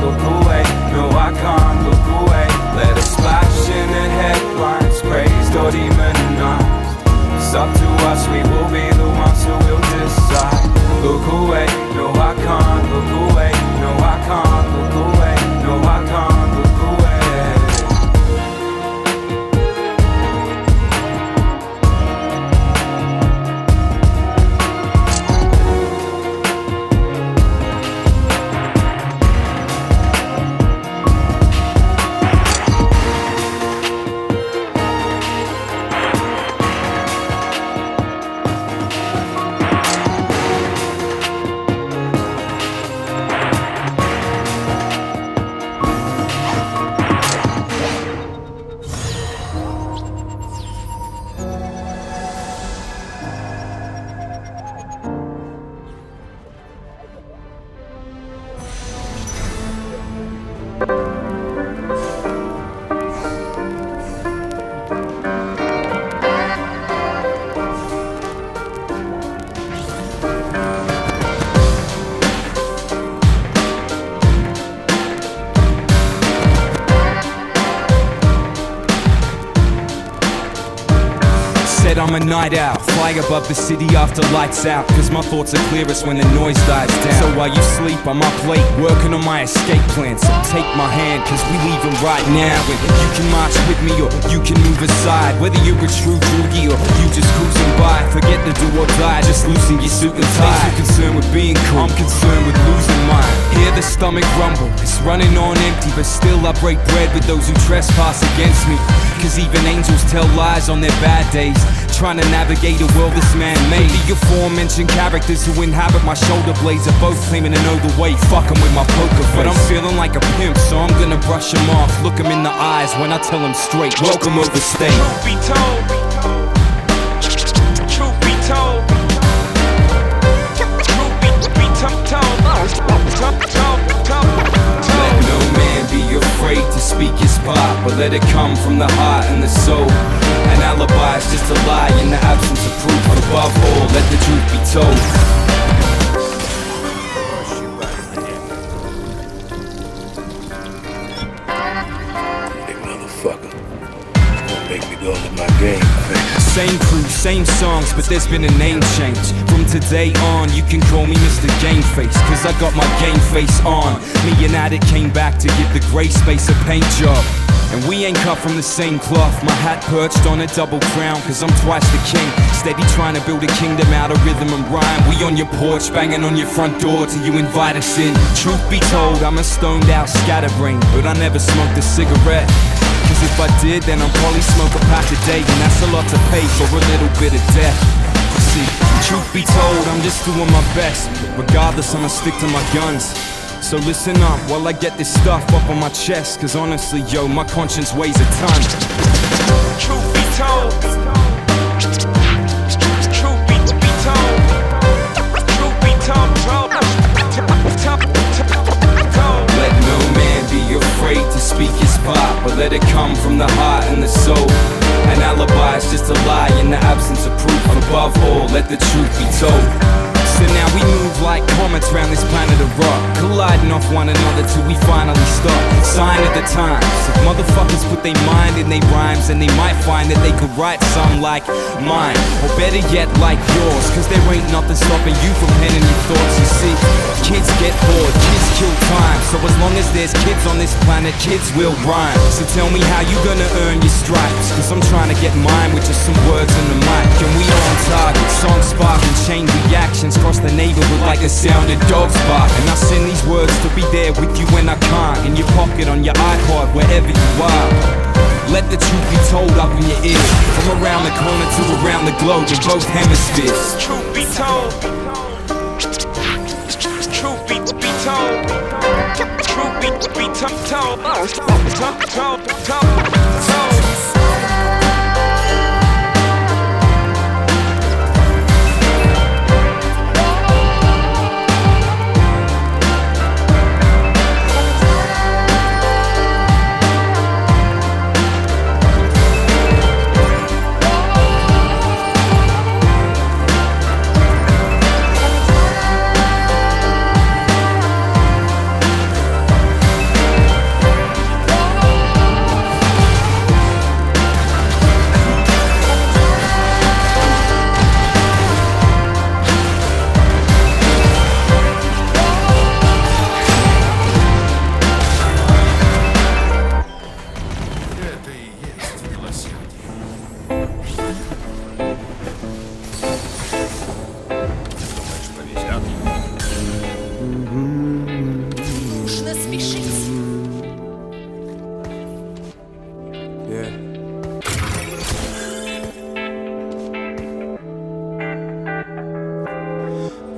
look away. No, I can't look away. Let us splash in the headlines, praised or demonized. It's up to us, we will be the ones who will decide. Look away, no, I can't look away. No, I can't look away. No, I can't look away. I'm a night owl, fly above the city after lights out. Cause my thoughts are clearest when the noise dies down. So while you sleep, I'm up late, working on my escape plan. So take my hand, cause we leaving right now. And you can march with me or you can move aside. Whether you're a true droogie or you just cruising by, forget the do or die, just loosen your suit and tie. Ain't too concerned with being cool, I'm concerned with losing mine. Hear the stomach rumble, it's running on empty. But still I break bread with those who trespass against me. Cause even angels tell lies on their bad days, trying to navigate a world this man made. The aforementioned characters who inhabit my shoulder blades are both claiming to know the way, fucking with my poker face. But I'm feeling like a pimp, so I'm gonna brush them off. Look them in the eyes when I tell them straight, welcome overstayed. Truth be told, truth be told, truth be told. Let no man be afraid to speak his part, but let it come from the heart and the soul. An alibi is just a lie in the absence of proof. But above all, let the truth be told. Hey motherfucker, it's gonna make me go to my game face. Same crew, same songs, but there's been a name change. From today on, you can call me Mr. Game Face, cause I got my game face on. Me and Addict came back to give the grey space a paint job. And we ain't cut from the same cloth. My hat perched on a double crown, cause I'm twice the king. Steady trying to build a kingdom out of rhythm and rhyme. We on your porch, banging on your front door till you invite us in. Truth be told, I'm a stoned out scatterbrain, but I never smoked a cigarette. Cause if I did, then I'd probably smoke a pack a day, and that's a lot to pay for a little bit of death. See, truth be told, I'm just doing my best. Regardless, I'ma stick to my guns. So listen up while I get this stuff up on my chest. Cause honestly, yo, my conscience weighs a ton. Truth be told, truth be told, truth be told. Let no man be afraid to speak his part, but let it come from the heart and the soul. An alibi is just a lie in the absence of proof. Above all, let the truth be told. So now we move like comets round this planet of rock, colliding off one another till we finally stop. Sign of the times. If motherfuckers put their mind in their rhymes, then they might find that they could write some like mine, or better yet like yours. Cause there ain't nothing stopping you from penning your thoughts. You see, kids get bored, kids kill time. So as long as there's kids on this planet, kids will rhyme. So tell me how you gonna earn your stripes, cause I'm trying to get mine with just some words in the mic. And we are on target, songs spark and chain reactions across the neighborhood like a sounded dog's bark. And I send these words to be there with you when I can't, in your pocket, on your iPod, wherever you are. Let the truth be told up in your ears, from around the corner to around the globe in both hemispheres. Truth be told, truth be told, truth be told.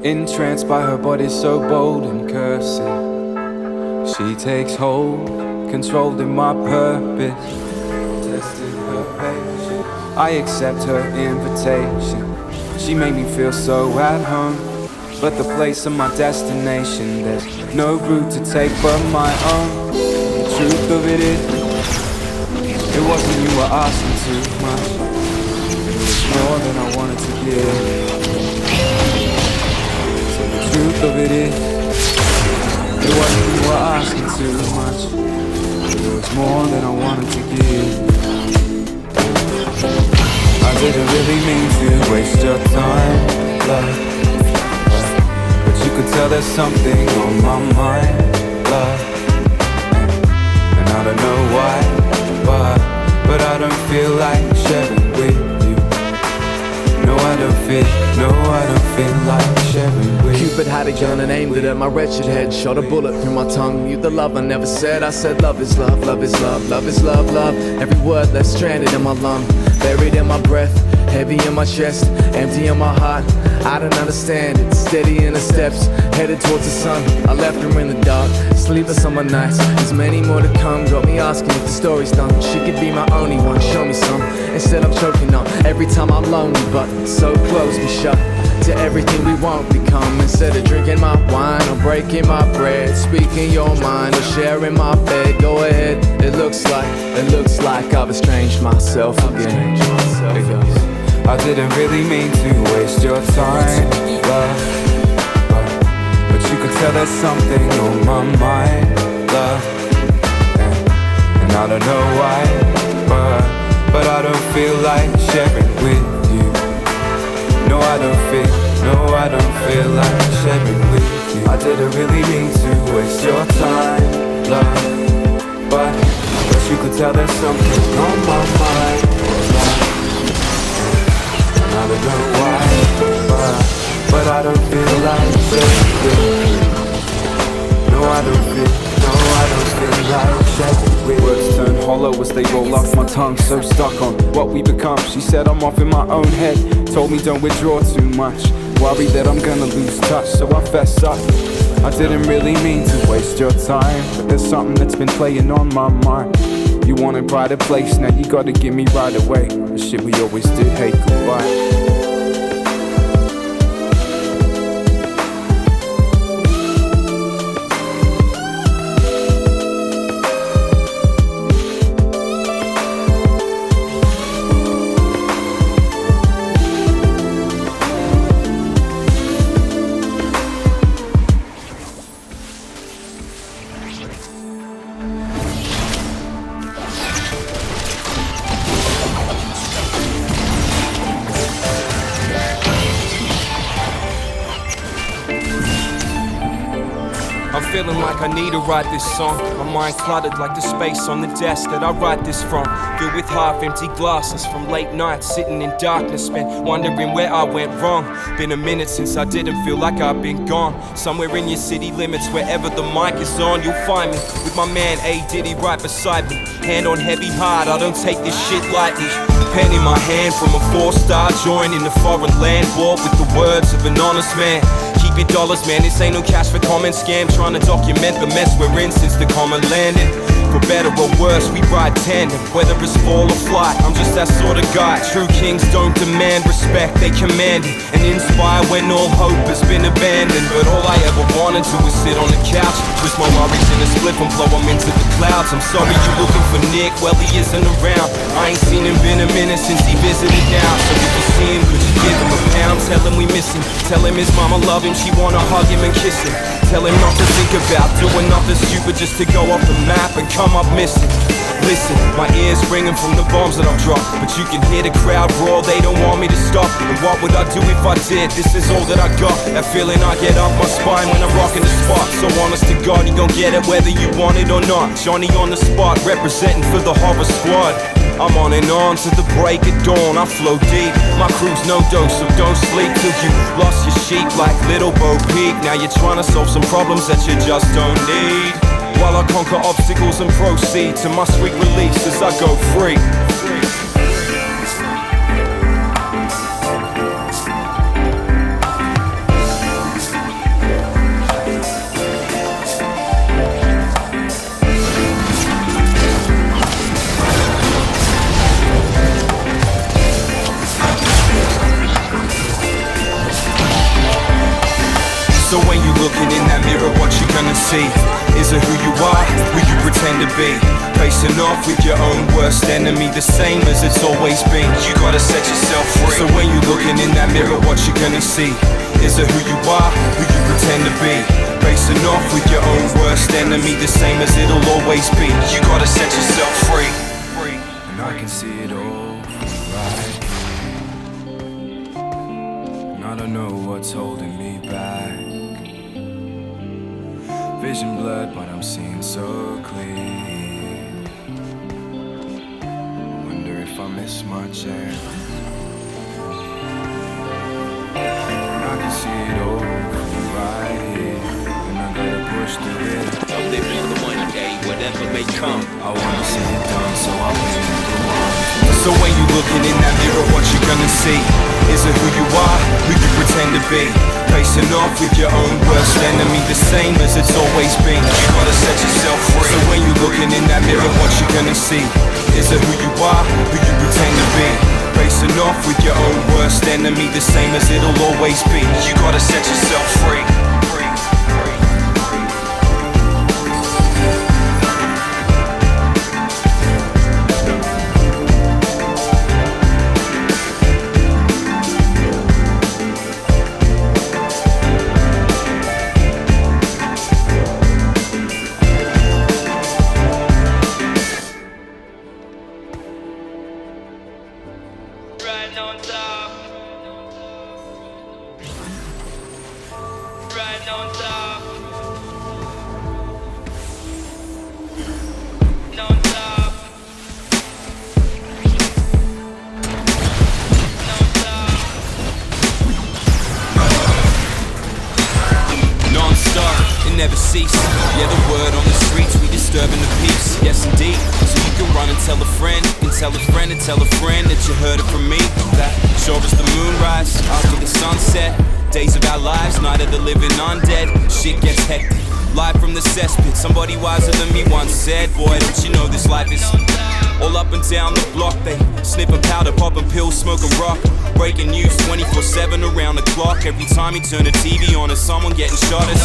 entranced by her body so bold and cursing. She takes hold, controlled in my purpose. Tested her patience, I accept her invitation. She made me feel so at home, but the place of my destination, there's no route to take but my own. The truth of it is, it wasn't you were asking too much. It was more than I wanted to give. So the truth of it is, it wasn't you were asking too much. It was more than I wanted to give. I didn't really mean to waste your time, love, but you could tell there's something on my mind, love. And I don't know why, but I don't feel like sharing with you. No, I don't feel like sharing with you. Cupid had a gun and aimed it at my wretched head. Shot a bullet through my tongue. You the love I never said. I said love is love, love is love, love is love, love. Every word left stranded in my lung, buried in my breath, heavy in my chest, empty in my heart. I don't understand it. Steady in the steps, headed towards the sun. I left her in the dark, sleepless on my nights. There's many more to come. Got me asking if the story's done. She could be my only one. Show me some. Instead I'm choking up every time I'm lonely, but so close we shut to everything we won't become. Instead of drinking my wine or breaking my bread, speaking your mind or sharing my bed, go ahead. It looks like I've estranged myself again. It goes. I didn't really mean to waste your time, love, but you could tell there's something on my mind, love. And I don't know why, but I don't feel like sharing with you. No, I don't feel like sharing with you. I didn't really mean to waste your time, love, but you could tell there's something on my mind, love. I don't know why, but I don't feel like sharing with you. No, I don't feel like sharing with you. Words turn hollow as they roll off my tongue, so stuck on what we become. She said I'm off in my own head, told me don't withdraw too much, worried that I'm gonna lose touch, so I fess up. I didn't really mean to waste your time, but there's something that's been playing on my mind. You want a brighter place, now you gotta give me right away. The shit we always did, hey, goodbye. I'm feeling like I need to write this song. My mind cluttered like the space on the desk that I write this from. Filled with half-empty glasses from late nights sitting in darkness, spent wondering where I went wrong. Been a minute since I didn't feel like I've been gone. Somewhere in your city limits, wherever the mic is on, you'll find me with my man A. Diddy right beside me. Hand on heavy heart, I don't take this shit lightly. Pen in my hand from a 4-star joint in the foreign land, walk with the words of an honest man. Keep your dollars, man, this ain't no cash for comment scam. Trying to document the mess we're in since the common landing. For better or worse, we ride tandem, whether it's fall or flight, I'm just that sort of guy. True kings don't demand respect, they command it, and inspire when all hope has been abandoned. But all I ever wanted to was sit on the couch, twist my worries in a split and blow them into the clouds. I'm sorry you're looking for Nick, well he isn't around. I ain't seen him in a minute since he visited now. So if you see him, could you give him a pound? Tell him we miss him, tell him his mama love him, she wanna hug him and kiss him. Tell him not to think about doing nothing stupid just to go off the map and come up missing. Listen, my ears ringing from the bombs that I've dropped, but you can hear the crowd roar, they don't want me to stop. And what would I do if I did? This is all that I got. That feeling I get up my spine when I'm rocking the spot. So honest to God, you gon' get it whether you want it or not. Johnny on the spot, representing for the horror squad. I'm on and on to the break of dawn, I flow deep. My crew's no dose, so don't sleep till you lost your sheep like Little Bo Peep. Now you're trying to solve some problems that you just don't need, while I conquer obstacles and proceed to my sweet release as I go free. see? Is it who you are, who you pretend to be? Facing off with your own worst enemy, the same as it's always been. You gotta set yourself free. So when you're looking in that mirror, what you gonna see? Is it who you are, who you pretend to be? Facing off with your own worst enemy, the same as it'll always be. You gotta set yourself free. And I can see it all right. And I don't know what's holding me back. Vision blurred, but I'm seeing so clear. Wonder if I miss my chance. And I can see it all right here. And I gotta push through it. I'm living on the one day, whatever may come. I wanna see it done, so I'll win the one. So when you're looking in that mirror, what you gonna see? Is it who you are, who you pretend to be? Facing off with your own worst enemy, the same as it's always been. You gotta set yourself free. So when you're looking in that mirror, what you gonna see? Is it who you are, who you pretend to be? Facing off with your own worst enemy, the same as it'll always be. You gotta set yourself free. Riding on top. Riding on top. On top. Non-stop, it never cease. Yeah, the word on the streets, we disturbing the peace. Yes, indeed. So you can run and tell a friend, and tell a friend, and tell a friend that you heard it from me. That sure as the moonrise after the sunset. Days of our lives, night of the living undead. Shit gets hectic. Live from the cesspit. Somebody wiser than me once said, boy, don't you know this life is all up and down the block. They sniffing powder, popping pills, smoking rock. Breaking news 24/7 around the clock. Every time you turn the TV on, there's someone getting shot. As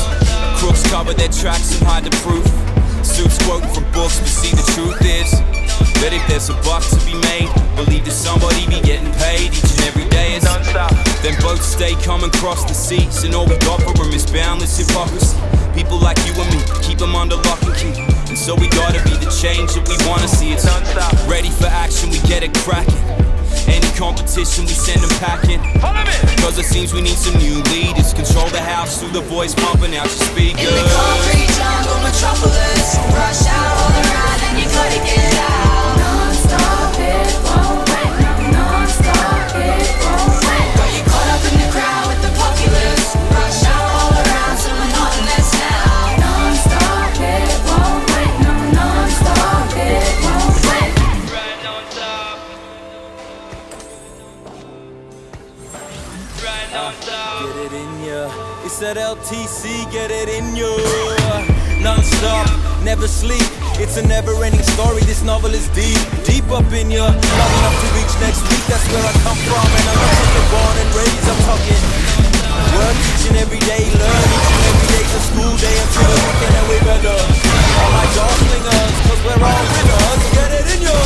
crooks cover their tracks and hide the proof. Suits quoting from books, but see the truth is that if there's a buck to be made, believe that somebody be getting paid each and every day. It's then boats stay coming across the seas, and all we got for them is boundless hypocrisy. People like you and me, keep them under lock and key. And so we gotta be the change that we wanna see. It's ready for action, we get it cracking. Any competition, we send them packing. Cause it seems we need some new leaders. Control the house through the voice pumping out your speakers. In the concrete jungle metropolis, rush out all around and you gotta get out. Non-stop, it won't wait. Non-stop, it won't wait. Got you caught up in the crowd with the populace. Rush out all around, so monotonous now. Non-stop, it won't wait. No, non-stop, it won't wait. Riding on top. Riding on top. Get it in ya. It's that LTC, get it in ya. Non-stop, never sleep. It's a never-ending story, this novel is deep. Deep up in ya. Long enough to reach next week, that's where I come from. And I'm not talking born and raised, I'm talking work each and every day. Learn each and every day's a school day until the weekend and we better. All my darlingers, cause we're all winners. Get it in ya.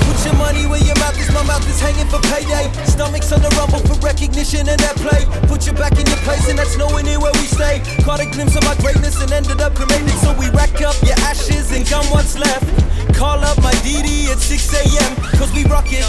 Put your money where your mouth is, my mouth is hanging for payday. Stomachs on the rumble for recognition and that play. Put you back in your place and that's nowhere near where we stay. Caught a glimpse of my greatness and ended up cremated. So we rack up your ashes and gum what's left. Call up my DD at 6 a.m. cause we rock it.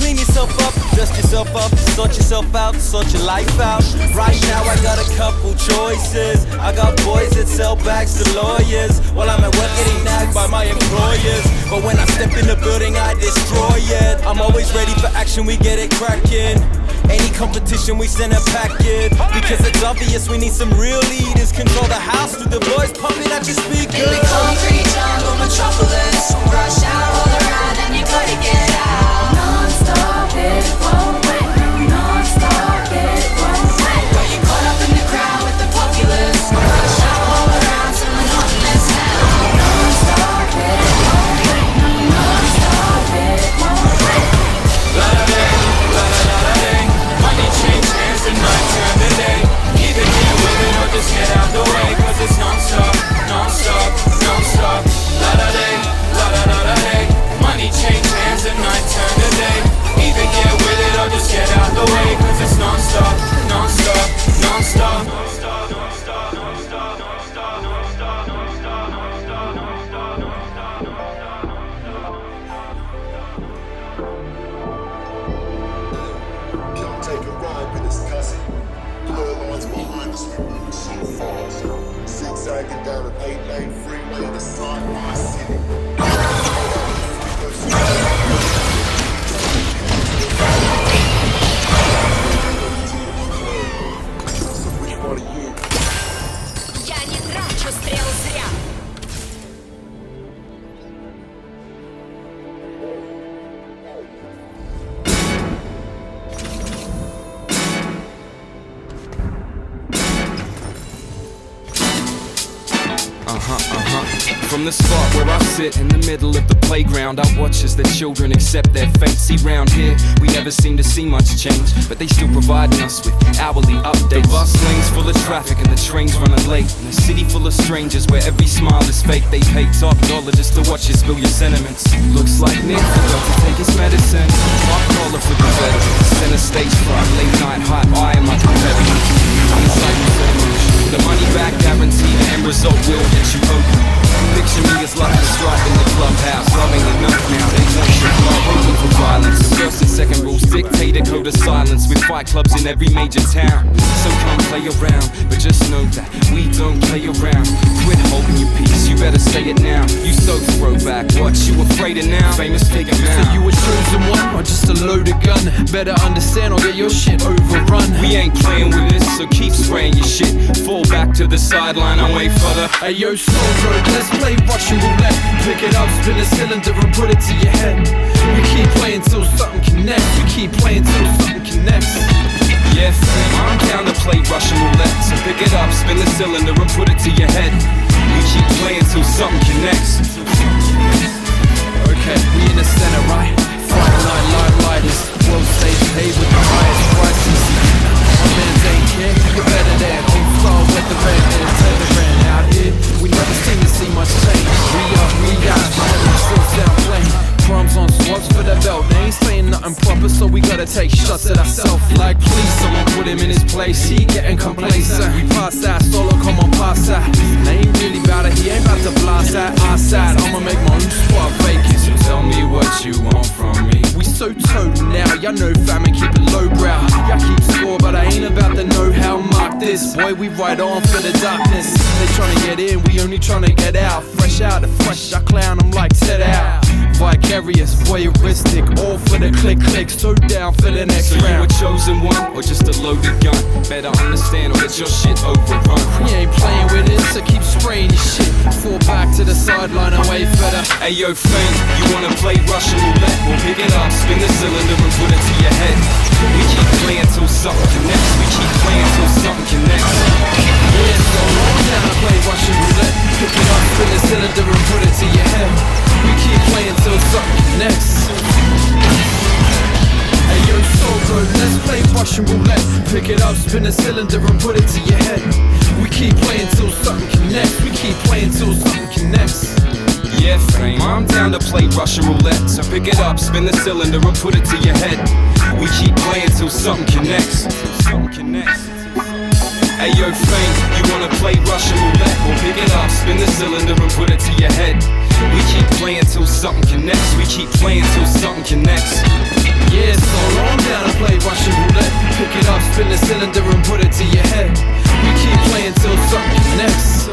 Clean yourself up, dust yourself up, sort yourself out, sort your life out. Right now I got a couple choices. I got boys that sell bags to lawyers while I'm at work getting nagged by my employers. But when I step in the building I destroy it. I'm always ready for action, we get it cracking. Any competition we send a packet. Because it's obvious we need some real leaders. Control the house through the voice pumping at your speakers. In the concrete jungle metropolis, rush out all around and you gotta get out. Non-stop, it won't wait. Non-stop, it won't wait. Got you caught up in the crowd with the populace. Rush out all around, so monotonous now. Non-stop, it won't wait. Non-stop, it won't wait. Money change hands and night turn the day. Either get with it or just get out the way. Cause it's non-stop. Я не трачу стрелы зря. From the spot where I sit in the middle of the playground, I watch as the children accept their fate. See, round here, we never seem to see much change, but they still providing us with hourly updates. The bus lanes full of traffic and the trains running late, in a city full of strangers where every smile is fake. They pay top dollar just to watch you spill your sentiments. Looks like Nick forgot to take his medicine. My collar for the veteran, center stage front, late night hot eye in my competitor. The money back guarantee, the end result will get you open. Picture me as lucky strike in the clubhouse, loving enough now, they want your club open for violence. First and second rules dictate a code of silence, with fight clubs in every major town. So come play around, but just know that we don't play around. Quit holding your peace, you better say it now. You so throwback, what you afraid of now? Famous figure now. So you a chosen one, or just a loaded gun? Better understand or get your shit overrun. We ain't playing with this, so keep spraying your shit. Fall back to the sideline and wait for the Hey yo, slow road, let's play Russian roulette. Pick it up, spin a cylinder and put it to your head. We keep playing till something connects. We keep playing till something connects. Yeah, fam, I'm down to play Russian roulette. So pick it up, spin the cylinder and put it to your head. We keep playing till something connects. Okay, we in the center, right? Friday night light lighters, world stage paid with the highest prices. My man's ain't here, you're better than old star with the red and Telegram. Out here, we never seem to see much change. We out, but still sound plain. Crumbs on swaps for the belt, they ain't saying nothing proper, so we gotta take shots at ourselves. Like, please, someone put him in his place, he getting complacent. We pass that, solo, come on, pass that. They ain't really bout it, he ain't about to blast that. Our side, I'ma make my own spot vacant. So tell me what you want from me. We so total now, y'all know fam and keep it lowbrow. Y'all keep score, but I ain't about the know-how. Mark this, boy, we right on for the darkness. They tryna get in, we only tryna get out. Fresh out of fresh, I clown, I'm like set out. Vicarious, voyeuristic, all for the click, so down for the next So you a round. chosen one, or just a loaded gun? Better understand or get your shit overrun. We ain't playing with it, so keep spraying your shit. Fall back to the sideline and wait for the Hey yo, fame, you wanna play Russian roulette? Well, pick it up, spin the cylinder and put it to your head. We keep playing till something connects. We keep playing till something connects. Yeah, so long down to play Russian roulette. Pick it up, spin the cylinder and put it to your head. We keep playing till something connects. Hey yo, so good, let's play Russian roulette. Pick it up, spin the cylinder and put it to your head. We keep playing till something connects. We keep playing till something connects. Yeah, fame, I'm down to play Russian roulette. So pick it up, spin the cylinder and put it to your head. We keep playing till something connects. Hey yo, fame, you wanna play Russian roulette? Well, pick it up, spin the cylinder and put it to your head. We keep playing till something connects. We keep playing till something connects. Yeah, so long down to play Russian roulette. Pick it up, spin the cylinder and put it to your head. We keep playing till something connects.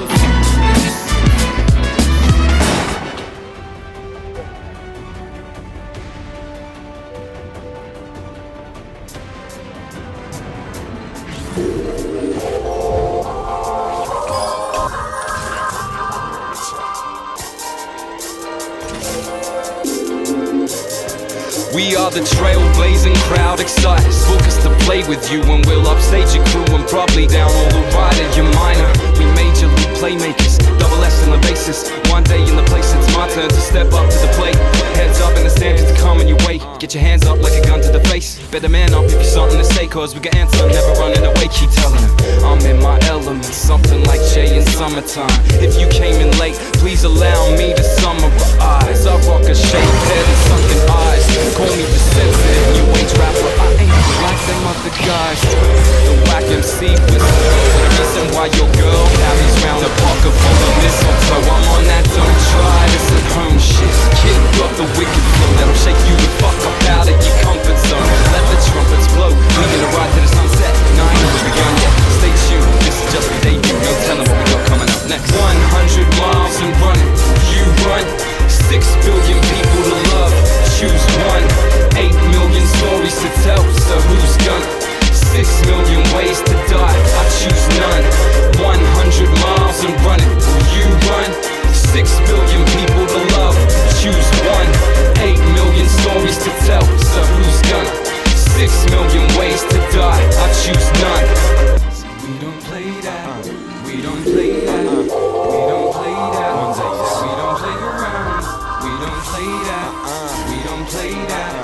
We are the trailblazing crowd, excited, focused to play with you, and we'll upstage your crew and probably down all the ride of your minor. We major league playmakers, double S in the basis. One day in the place, it's my turn to step up to the plate. Heads up in the stands to come in your way. Get your hands up like a gun to the face. Better man up if you something to say, cause we got answer, never running away. Keep telling them I'm in my element, something like Jay in summertime. If you came in late, please allow me to summarize. I rock a shaved head and sunken eyes. Call me the sensitive, new age rapper. I ain't like them other guys. The whack MC was the reason why your girl carries round a pocket full of mistletoe. I'm on that don't try this at home shit. Kid, got the wicked flow that'll shake you the fuck up out of your comfort zone. Let the trumpets blow, we gonna ride to the sunset. No, I ain't begun yet. Stay tuned, this is just the debut. No telling what we got coming up next. 100 miles and running. billion people to love, choose one. 8 million stories to tell, so who's gonna? 6 million ways to die, I choose none. We don't play that, we don't play that, we don't play that. We don't play around, we don't play that, we don't play that,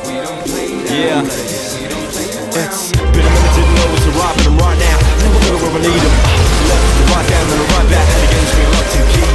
we don't play that. Yeah. We don't play around. It's been a minute, didn't know what's a rap, but I'm right now. Never gonna where I need 'em. Left to right down, then right back. And against me, locked and key.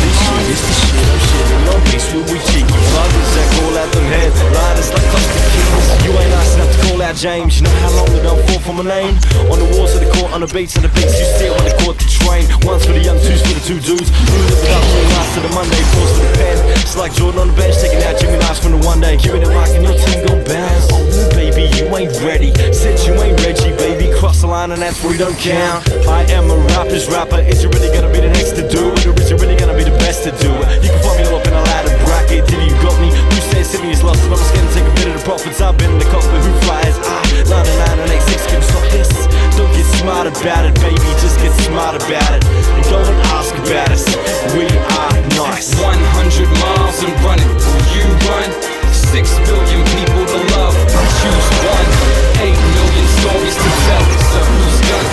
This shit is the shit, I'm shitting on beats with we cheeky pluggers that call out them headliners like custom keys. You ain't nice enough to call out James. You know how long it don't fall for my name? On the walls of the court, on the beats of the beats, you see it when they caught the train. One's for the young, two's for the two dudes. Who live it up, three nights to the Monday, four's to the pen. It's like Jordan on the bench, taking out Jimmy Nice from the one day. Giving it mic and your team gon' bounce. Oh, baby, you ain't ready. Said you ain't Reggie, baby. Cross the line and that's where you don't count. I am a rapper's rapper. Is you really gonna be the next to do it? Or is you really gonna be the best to do it? You can find me all up in a ladder bracket till you got me. Who says Sydney is lost and I'm scared to take a bit of the profits? I've been in the cockpit, who flies? 99 and 86, can you stop this? Don't get smart about it, baby, just get smart about it. And go and ask about us, we are nice. 100 miles and running, will you run? 6 billion people to love, choose one. 8 million stories to tell, so who's gonna?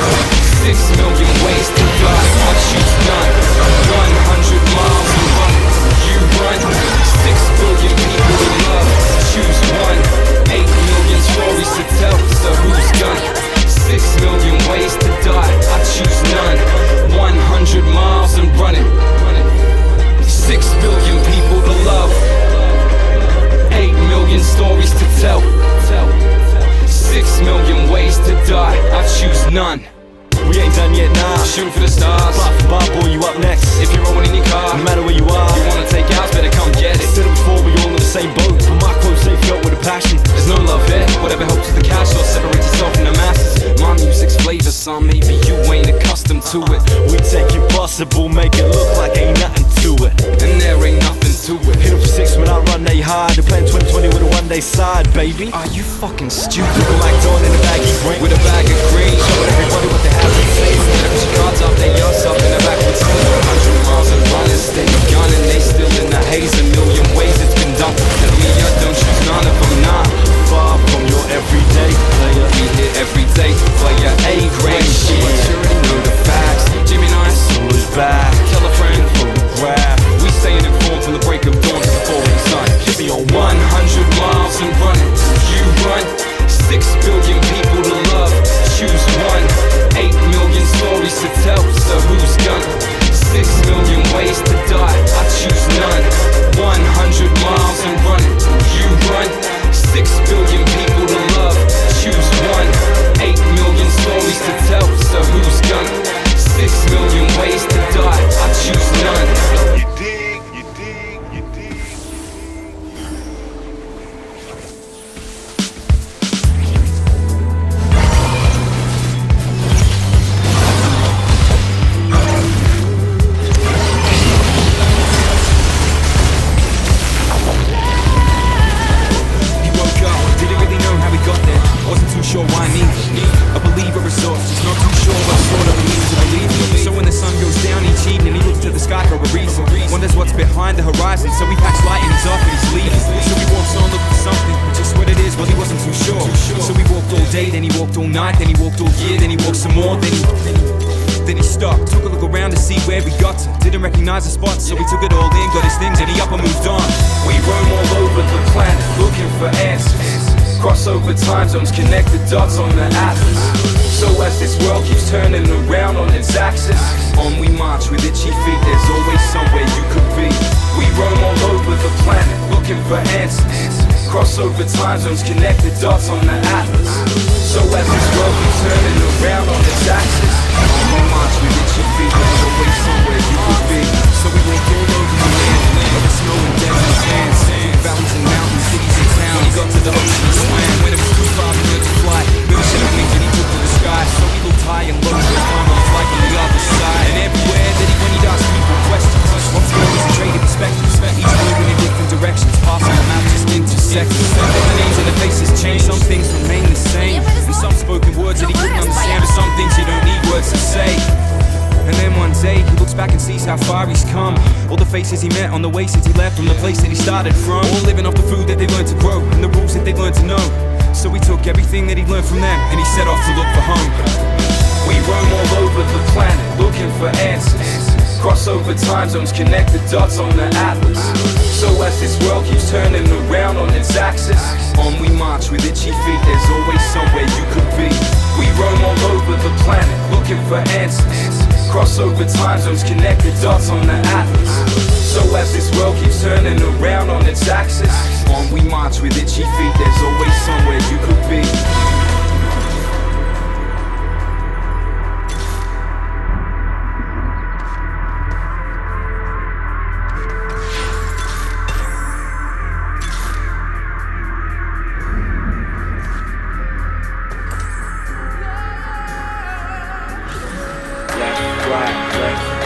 6 million ways to die, I choose none. 100 miles and running, will you run? 6 billion people to love, choose one. 8 million stories to tell, so who's gonna? 6 million ways to die, I choose none. 100 miles and running, 6 billion people to love, 8 million stories to tell, 6 million ways to die, I choose none. We ain't done yet, nah. Shooting for the stars, Bar for bar, boy, you up next. if you're rolling in your car, No matter where you are, you wanna take ours, better come get it. said it before, we all in the same boat. But my quotes, they felt with a passion. There's no love here, whatever helps with the cash or separate yourself from the masses. My music's flavor, son, maybe you ain't accustomed to it. We take impossible, make it look like ain't nothing to it. And there ain't nothing to it. Hit 'em for 6 when I run, they hide. They're playing 2020 with a one-day side, baby. Are you fucking stupid? Looking like Dawn in a baggy green. With a bag of green, Showing everybody what they have to say. put your cards up, they yours up in the backwards. 100 miles and running, stay gunning, they still in the haze. A million ways it's been done. Tell me I don't choose none of them, nah. Far from your everyday player. We here every day, player A grade shit. But you already know the facts. Jimmy Nice, Who's back? tell a friend. Photograph. We staying informed till the break of dawn to the falling sun. Hit me on 100 miles and running, you run. 6 billion people to love, choose one. 8 million stories to tell, so who's gonna? 6 million ways to die, I choose none. 100 miles and running, you run. 6 billion people to love, choose one. 8 million stories to tell, so who's gonna? 6 million ways to die, I choose none. You dig, you dig, you dig. He woke up, didn't really know how he got there. Wasn't too sure why me. A believer of sorts, just not too sure what sort of means to believe. So when the sun goes down each evening, he looks to the sky for a reason. Wonders what's behind the horizon, so he packs light and he's off and he's leaving. So he walks on looking for something, but just what it is, well he wasn't too sure. So he walked all day, then he walked all night, then he walked all year, then he walked some more, then he stopped, took a look around to see where he got to. Didn't recognize the spot, so he took it all in, got his things, and he up and moved on. We roam all over the planet looking for answers. Cross over time zones, connect the dots on the atlas. So as this world keeps turning around on its axis, on we march with itchy feet, there's always somewhere you could be. We roam all over the planet looking for answers. Cross over time zones, connect the dots on the atlas. So as this world keeps turning around on its axis, on we march with itchy feet, there's always somewhere you could be. So we walked all over the land, over snow and desert sands, valleys and mountains, cities and towns. He got to the ocean and swam. When it was too far for him to fly, motion and wings and he took to the sky. So he looked high and low to find what it's like on the other side. And everywhere that he went, he'd ask people questions. What's the always a trade perspective? Each moving in different directions, passing the map just intersecting. The names and the faces change, some things remain the same. And some spoken words that he couldn't understand, but some things you don't need. faces he met on the way since he left from the place that he started from. All living off the food that they learned to grow and the rules that they learned to know. So he took everything that he learned from them and he set off to look for home. We roam all over the planet looking for answers. Cross over time zones, connect the dots on the atlas. So as this world keeps turning around on its axis, On we march with itchy feet, there's always somewhere you could be. we roam all over the planet looking for answers. Cross over time zones, connect the dots on the atlas. So as this world keeps turning around on its axis, On we march with itchy feet, there's always somewhere you could be.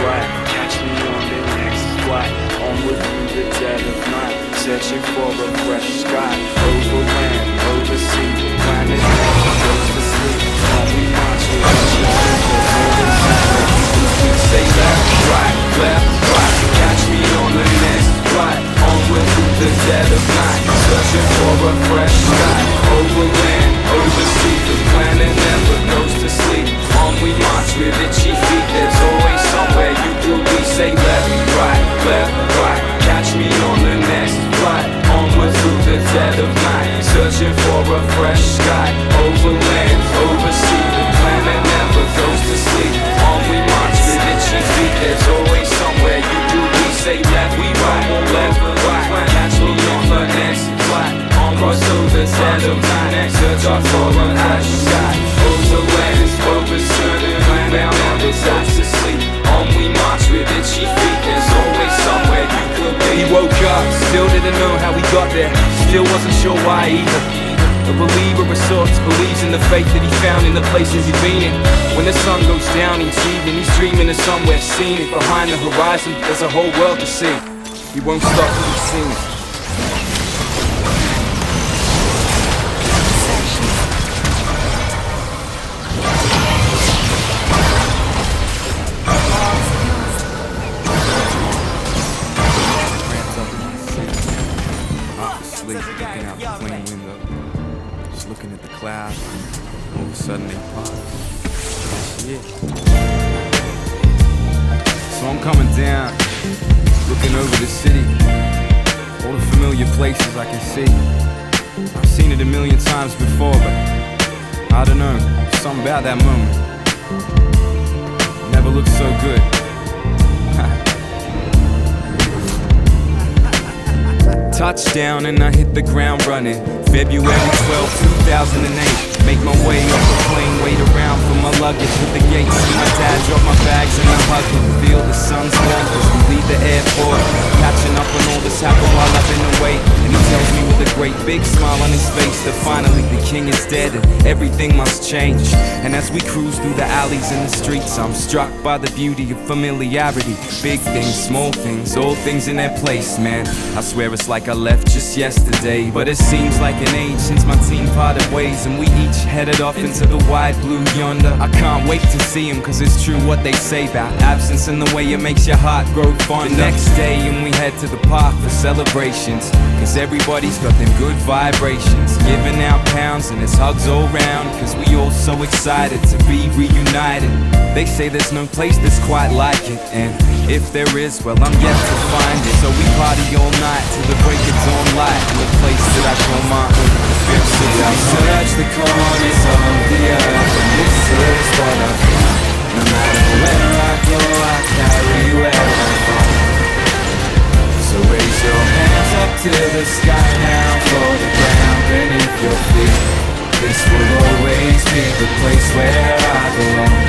right, catch me on the next flight, onward through the dead of night, searching for a fresh sky, over land, over sea, planet Earth goes to sleep, on we march with say left, right, catch me on the next flight, onward through the dead of night, searching for a fresh sky, over land, over sea, the planet never goes to sleep, on we march with itchy feet, there's always somewhere you could be, say left, right, catch me on the next flight, onward through the dead of night, searching for a fresh sky, over land, over sea, the planet never goes to sleep, on we march with itchy feet, there's always somewhere you could be, say left, left, catch me on the next flight, cross over dead of night, search out for a fresh sky, over land, over turning around on this house to sleep, on we march with itchy feet, there's always somewhere you could be. He woke up, still didn't know how he got there, still wasn't sure why either. A believer of sorts, believes in the faith that he found in the places he'd been in. When the sun goes down each evening, he's dreaming of somewhere scenic. Behind the horizon, there's a whole world to see. He won't stop till he's seen it. Looking out the plane window, just looking at the clouds, all of a sudden they pop. Shit. So I'm coming down, looking over the city, all the familiar places I can see. I've seen it a million times before, but I don't know, something about that moment. Never looked so good. Touchdown and I hit the ground running. February 12, 2008. Make my way off the plane, wait around for my luggage at the gate. See my dad drop my bags and I hug him. Feel the sun's warm as we leave the airport. Catching up on all this happened while I've been away. And he tells me with a great big smile on his face that finally the king is dead and everything must change. And as we cruise through the alleys and the streets, I'm struck by the beauty of familiarity. Big things, small things, all things in their place, man. I swear it's like I left just yesterday, but it seems like an age since my team parted ways and we each headed off into the wide blue yonder. I can't wait to see him, cause it's true what they say about absence and the way it makes your heart grow fonder. The next day and we head to the park for celebrations, cause everybody's got them good vibrations. Giving out pounds and it's hugs all round, cause we all so excited to be reunited. They say there's no place that's quite like it, and if there is, well I'm yet to find it. So we party all night till the break of dawn light in the place that I call my own. I search the corners of the earth, and this is what I find. No matter where I go, I carry where I'm from. So raise your hands up to the sky now, for the ground beneath your feet. This will always be the place where I belong.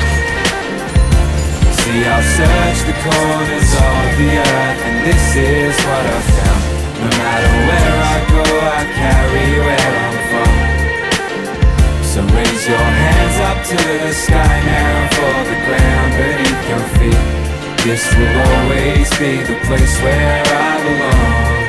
See, I'll search the corners of the earth, and this is what I found. No matter where I go, I carry where I'm from. So raise your hands up to the sky now, for the ground beneath your feet. This will always be the place where I belong.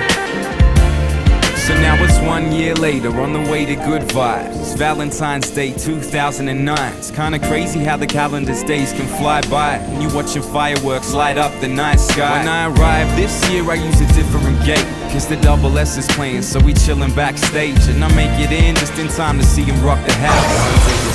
So now it's 1 year later, on the way to good vibes. Valentine's Day 2009. It's kinda crazy how the calendar's days can fly by, and you watching fireworks light up the night sky. When I arrived this year, I use a different gate, cause the double S is playing, so we chillin' backstage. And I make it in just in time to see him rock the house.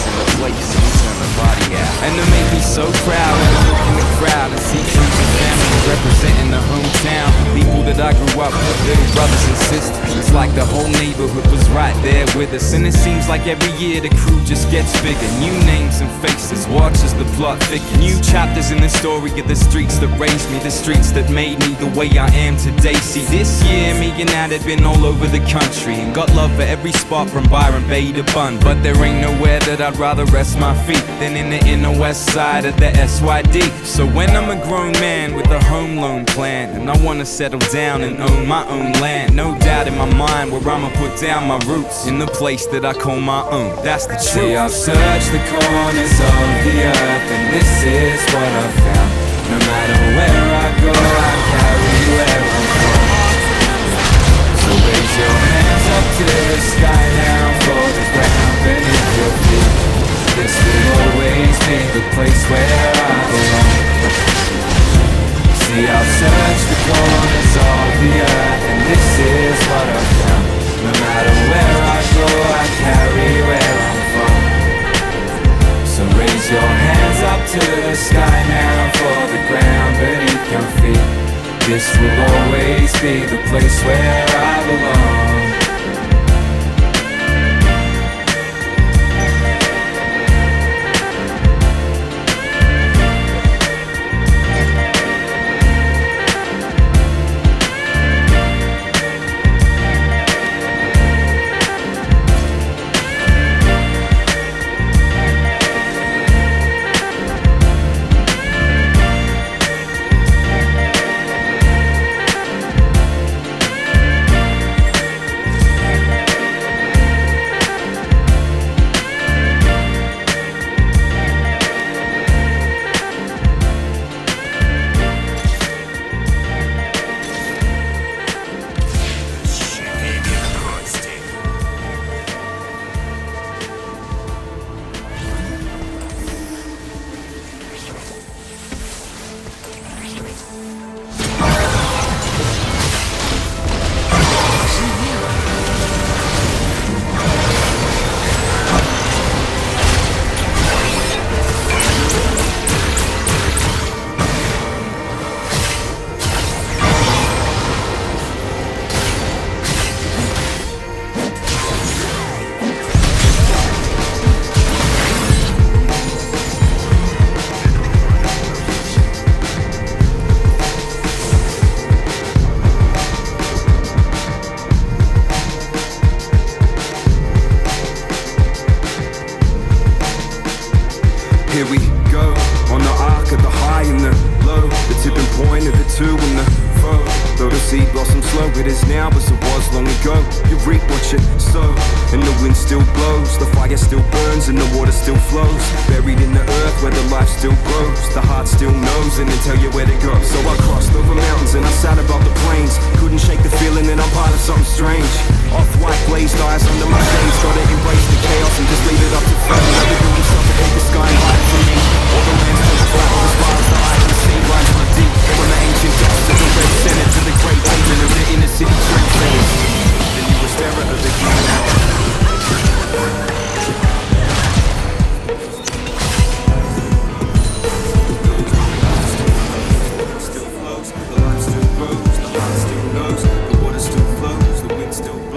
In the place, and we turn the body out. And it made me so proud when I look in the crowd and see friends and family representing the hometown. People that I grew up with, little brothers and sisters. It's like the whole neighborhood was right there with us. And it seems like every year the crew just gets bigger. New names and faces, watch as the plot thickens. New chapters in the story of the streets that raised me, the streets that made me the way I am today. See, this year me and Nat had been all over the country and got love for every spot from Byron Bay to Bun. But there ain't nowhere that I'd rather rest my feet than in the inner west side of the SYD. So when I'm a grown man with a home loan plan, and I wanna settle down and own my own land, no doubt in my mind where I'ma put down my roots, in the place that I call my own. That's the truth. See, I've searched the corners of the earth, and this is what I've found. No matter where I go, I carry where I'm from. So raise your hands up to the sky now, for the ground beneath your feet. This will always be the place where I belong. See, I've searched the corners of the earth, and this is what I've found. No matter where I go, I carry where I'm from. So raise your hands up to the sky now, for the ground beneath your feet. This will always be the place where I belong. Here we go, on the arc of the high and the low, the tipping point of the to and the fro. Though the seed blossoms slow, it is now as it was long ago. You reap what you sow, and the wind still blows. The fire still burns and the water still flows. Buried in the earth where the life still grows. The heart still knows and it tell you where to go. So I crossed over mountains and I sat above the plains. Couldn't shake the feeling that I'm part of something strange. Off-white glazed eyes under my shades. Gotta embrace the chaos and just leave it up to fate. Never do we suffocate the sky and hide from me. All the lands turn flat as far as the eye can see. Lines run deep from the ancient depths of the red senate to the great haven of the inner city translators. The newest era of the human hour. Still flows, the life still grows, the heart still knows, the water still flows, the wind still blows.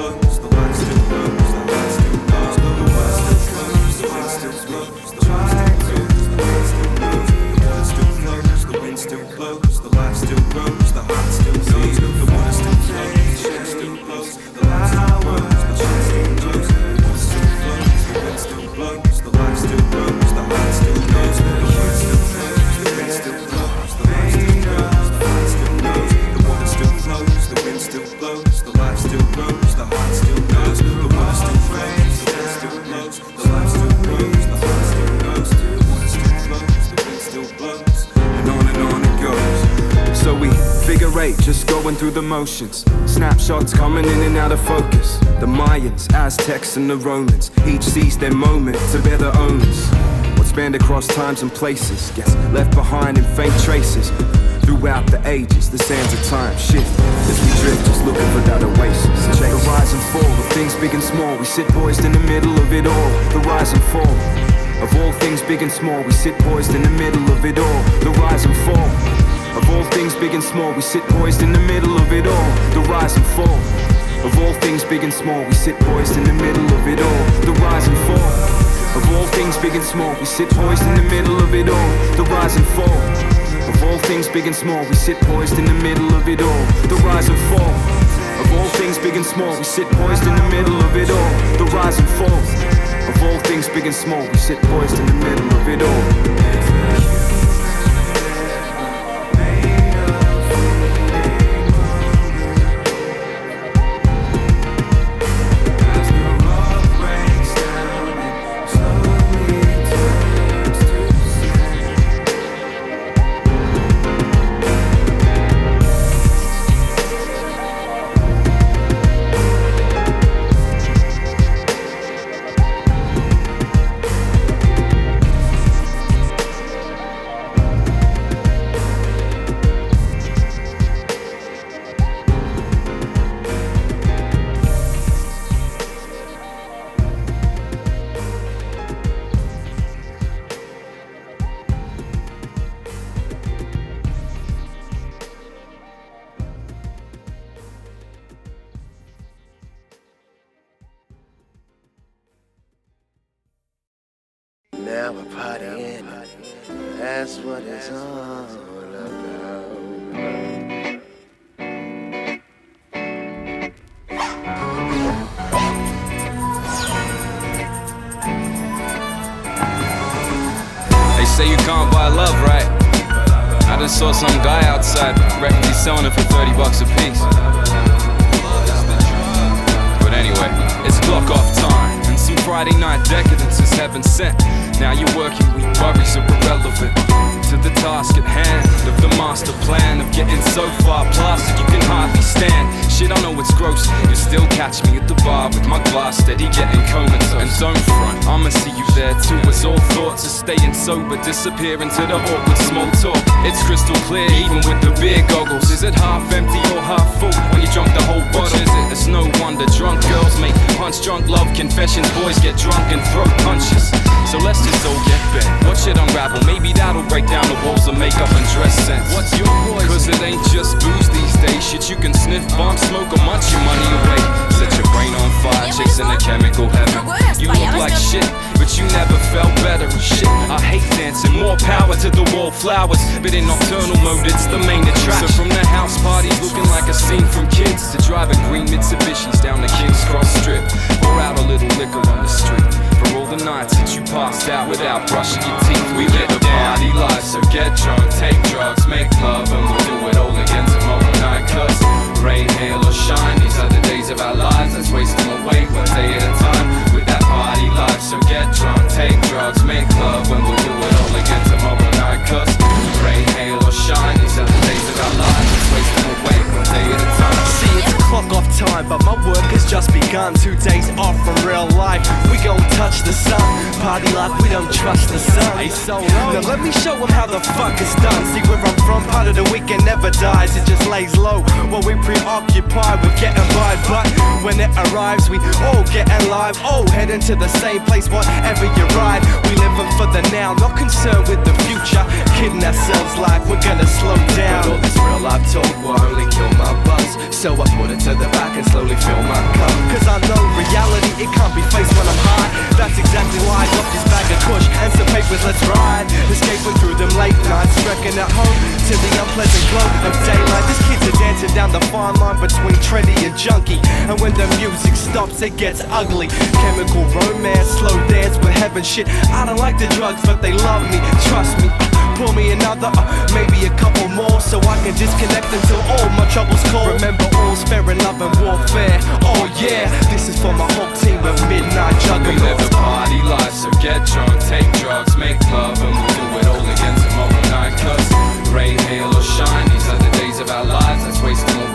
going through the motions. Snapshots coming in and out of focus. The Mayans, Aztecs and the Romans, each seized their moment to bear their owners. What spanned across times and places gets left behind in faint traces. Throughout the ages, the sands of time shift as we drift, just looking for that oasis. Check the rise and fall of things big and small. We sit poised in the middle of it all. The rise and fall of all things big and small. We sit poised in the middle of it all. The rise and fall of all things big and small. We sit poised in the middle of it all. The rise and fall of all things big and small. We sit poised in the middle of it all. The rise and fall of all things big and small. We sit poised in the middle of it all. The rise and fall of all things big and small. We sit poised in the middle of it all. The rise and fall of all things big and small. We sit poised in the middle of it all. The rise and fall of all things big and small. We sit poised in the middle of it all. Now we're partying, that's what it's all about. They say you can't buy love, right? I just saw some guy outside, reckon he's selling it for $30 a piece. But anyway, it's clock off time, and some Friday night decadence is heaven sent. Now you're working week, worries are irrelevant to the task at hand of the master plan of getting so far plastic you can hardly stand. Shit, I know it's gross, you still catch me at the bar with my glass steady getting comatose. And don't front, I'ma see you there too, as all thoughts of staying sober disappear into the awkward small talk. It's crystal clear even with the beer goggles. Is it half empty or half full when you drunk the whole bottle? Which is it? It's no wonder drunk girls make punch drunk love confessions, boys get drunk and throw punches. So let's just all get bent, watch it unravel, maybe that'll break down the walls of makeup and dress sense. What's your poison? Cause it ain't just booze these days. Shit, you can sniff, bomb, smoke or munch your money away. Set your brain on fire, chasing a chemical heaven. You look like shit, but you never felt better. Shit, I hate dancing, more power to the wallflowers. But in nocturnal mode, it's the main attraction. So from the house parties looking like a scene from Kids, to driving green Mitsubishis down the King's Cross Strip. Pour out a little liquor on the street for all the nights that you passed out without brushing your teeth. We live a party life, so get drunk, take drugs, make love, and we'll do it all again tomorrow night. Cause rain, hail or shine, these are the days of our lives. Let's waste them away one day at a time with that party life. So get drunk, take drugs, make love, and we'll do it all again tomorrow night. Cause rain, hail or shine, these are the days of our lives. Let's waste them away one day at a time. See, it's clock off time, but my work has just begun. 2 days off from real life, we gon' touch the sun. Party life, we don't trust the sun. Now let me show them how the fuck it's done. See where I'm from, part of the weekend never dies. It just lays low while we preoccupied with getting by. But when it arrives, we all get alive. Oh, heading to the same place, whatever you ride. We living for the now, not concerned with the future. Kidding ourselves like we're gonna slow down. But all this real life talk will only kill my buzz. So I put it to the back and slowly fill my cup. Cause I know reality, it can't be faced when I'm high. That's exactly why I got this bag of kush and some papers, let's ride. Escaping through them late nights, wrecking at home to the unpleasant glow of daylight. These kids are dancing down the fine line between trendy and junkie. And when the music stops, it gets ugly. Chemical romance, slow dance with heaven shit. I don't like the drugs, but they love me, trust me. Pour me another, maybe a couple more, so I can disconnect until all my troubles call. Remember, all's fair in love and warfare. Oh yeah, this is for my whole team of midnight juggernauts. We live a party life, so get drunk, take drugs, make love, and we'll do it all again tomorrow night. Cause rain, hail or shine, these are the days of our lives. Let's waste them all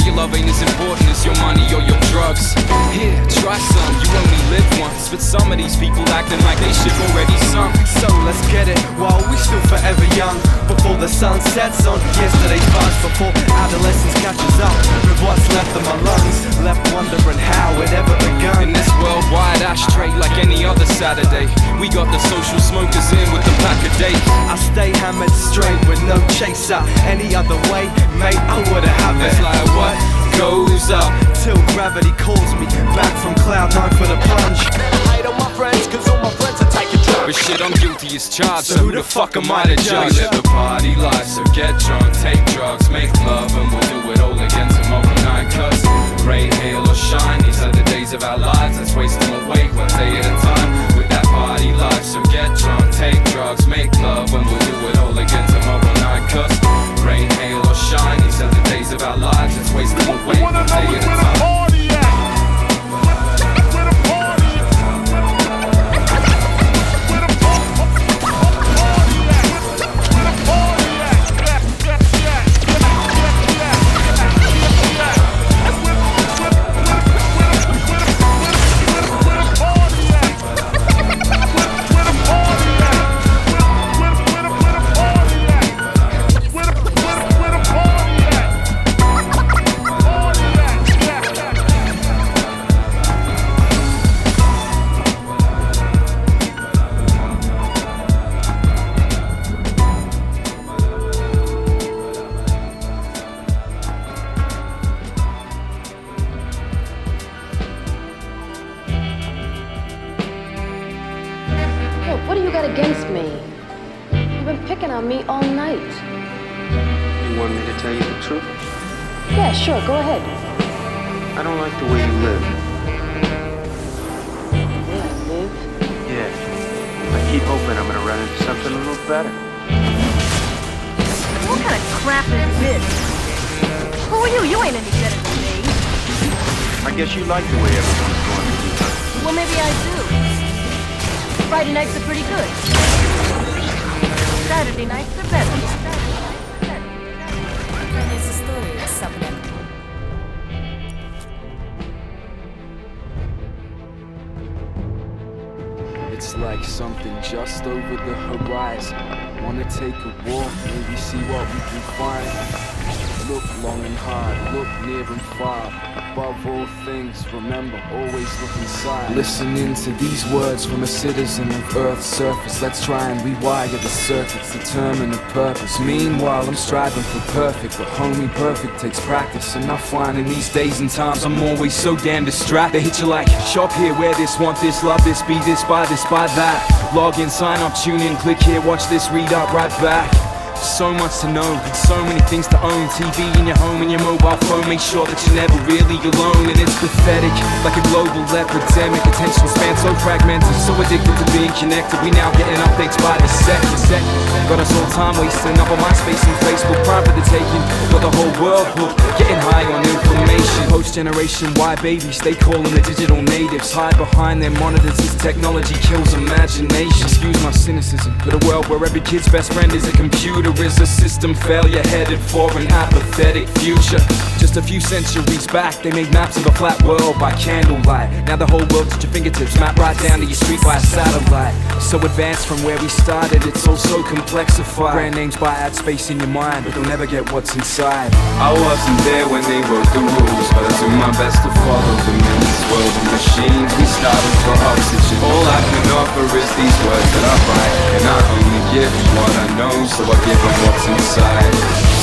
your love ain't as important as your money or your drugs. Here, try some, you only live once. But some of these people acting like they shit already sunk. So let's get it while we still forever young. Before the sun sets on yesterday's buzz, before adolescence catches up with what's left of my lungs, left wondering how it ever begun. In this worldwide ashtray like any other Saturday, we got the social smokers in with the pack of dates. I stay hammered straight with no chaser. Any other way, mate, I wouldn't have it. It's like what goes up till gravity calls me back from cloud 9 for the plunge. I hate all my friends, cause all my friends are taking drugs. But shit, I'm guilty as charged, so who the fuck am I to We judge? live the party life, so get drunk, take drugs, make love, and we'll do it all again tomorrow night. Cause rain, hail, or shine, these are the days of our lives. Let's waste them away one day at a time with that party life. So get drunk, take drugs, make love, and we'll do it all again tomorrow night. Cause rain, hail, or shine, these are the days of our lives. Let's waste them away one day at a time. What do you got against me? You've been picking on me all night. You want me to tell you the truth? Yeah, sure, go ahead. I don't like the way you live. The way I live? Yeah. I keep hoping I'm gonna run into something a little better. What kind of crap is this? Who are you? You ain't any better than me. I guess you like the way everyone's going to you. Well, maybe I do. Friday nights are pretty good. Saturday nights are better. It's like something just over the horizon. Wanna take a walk, maybe see what we can find. Look long and hard, look near and far. Above all things, remember, always look inside. Listening to these words from a citizen of Earth's surface. Let's try and rewire the circuits, determine a purpose. Meanwhile, I'm striving for perfect, but homie, perfect takes practice. And I find in these days and times, I'm always so damn distracted. They hit you like, shop here, wear this, want this, love this, be this, buy that. Log in, sign up, tune in, click here, watch this, read up, right back. So much to know, so many things to own. TV in your home and your mobile phone. Make sure that you're never really alone. And it's pathetic, like a global epidemic. Attention span so fragmented, so addicted to being connected. We now getting updates by the second. Got us all time wasting up on MySpace and Facebook. Prime for the taking, got the whole world hooked. Getting high on information. Post-generation Y babies, they calling the digital natives. Hide behind their monitors as technology kills imagination. Excuse my cynicism, but a world where every kid's best friend is a computer is a system failure headed for an apathetic future. Just a few centuries back, they made maps of a flat world by candlelight. Now the whole world's at your fingertips, mapped right down to your street by satellite. So advanced from where we started, it's all so complexified. Brand names buy ad space in your mind, but they'll never get what's inside. I wasn't there when they wrote the rules, but I do my best to follow them in this world of machines. We started for oxygen. All I can offer is these words that I write, and I only give what I know, so I give them what's inside.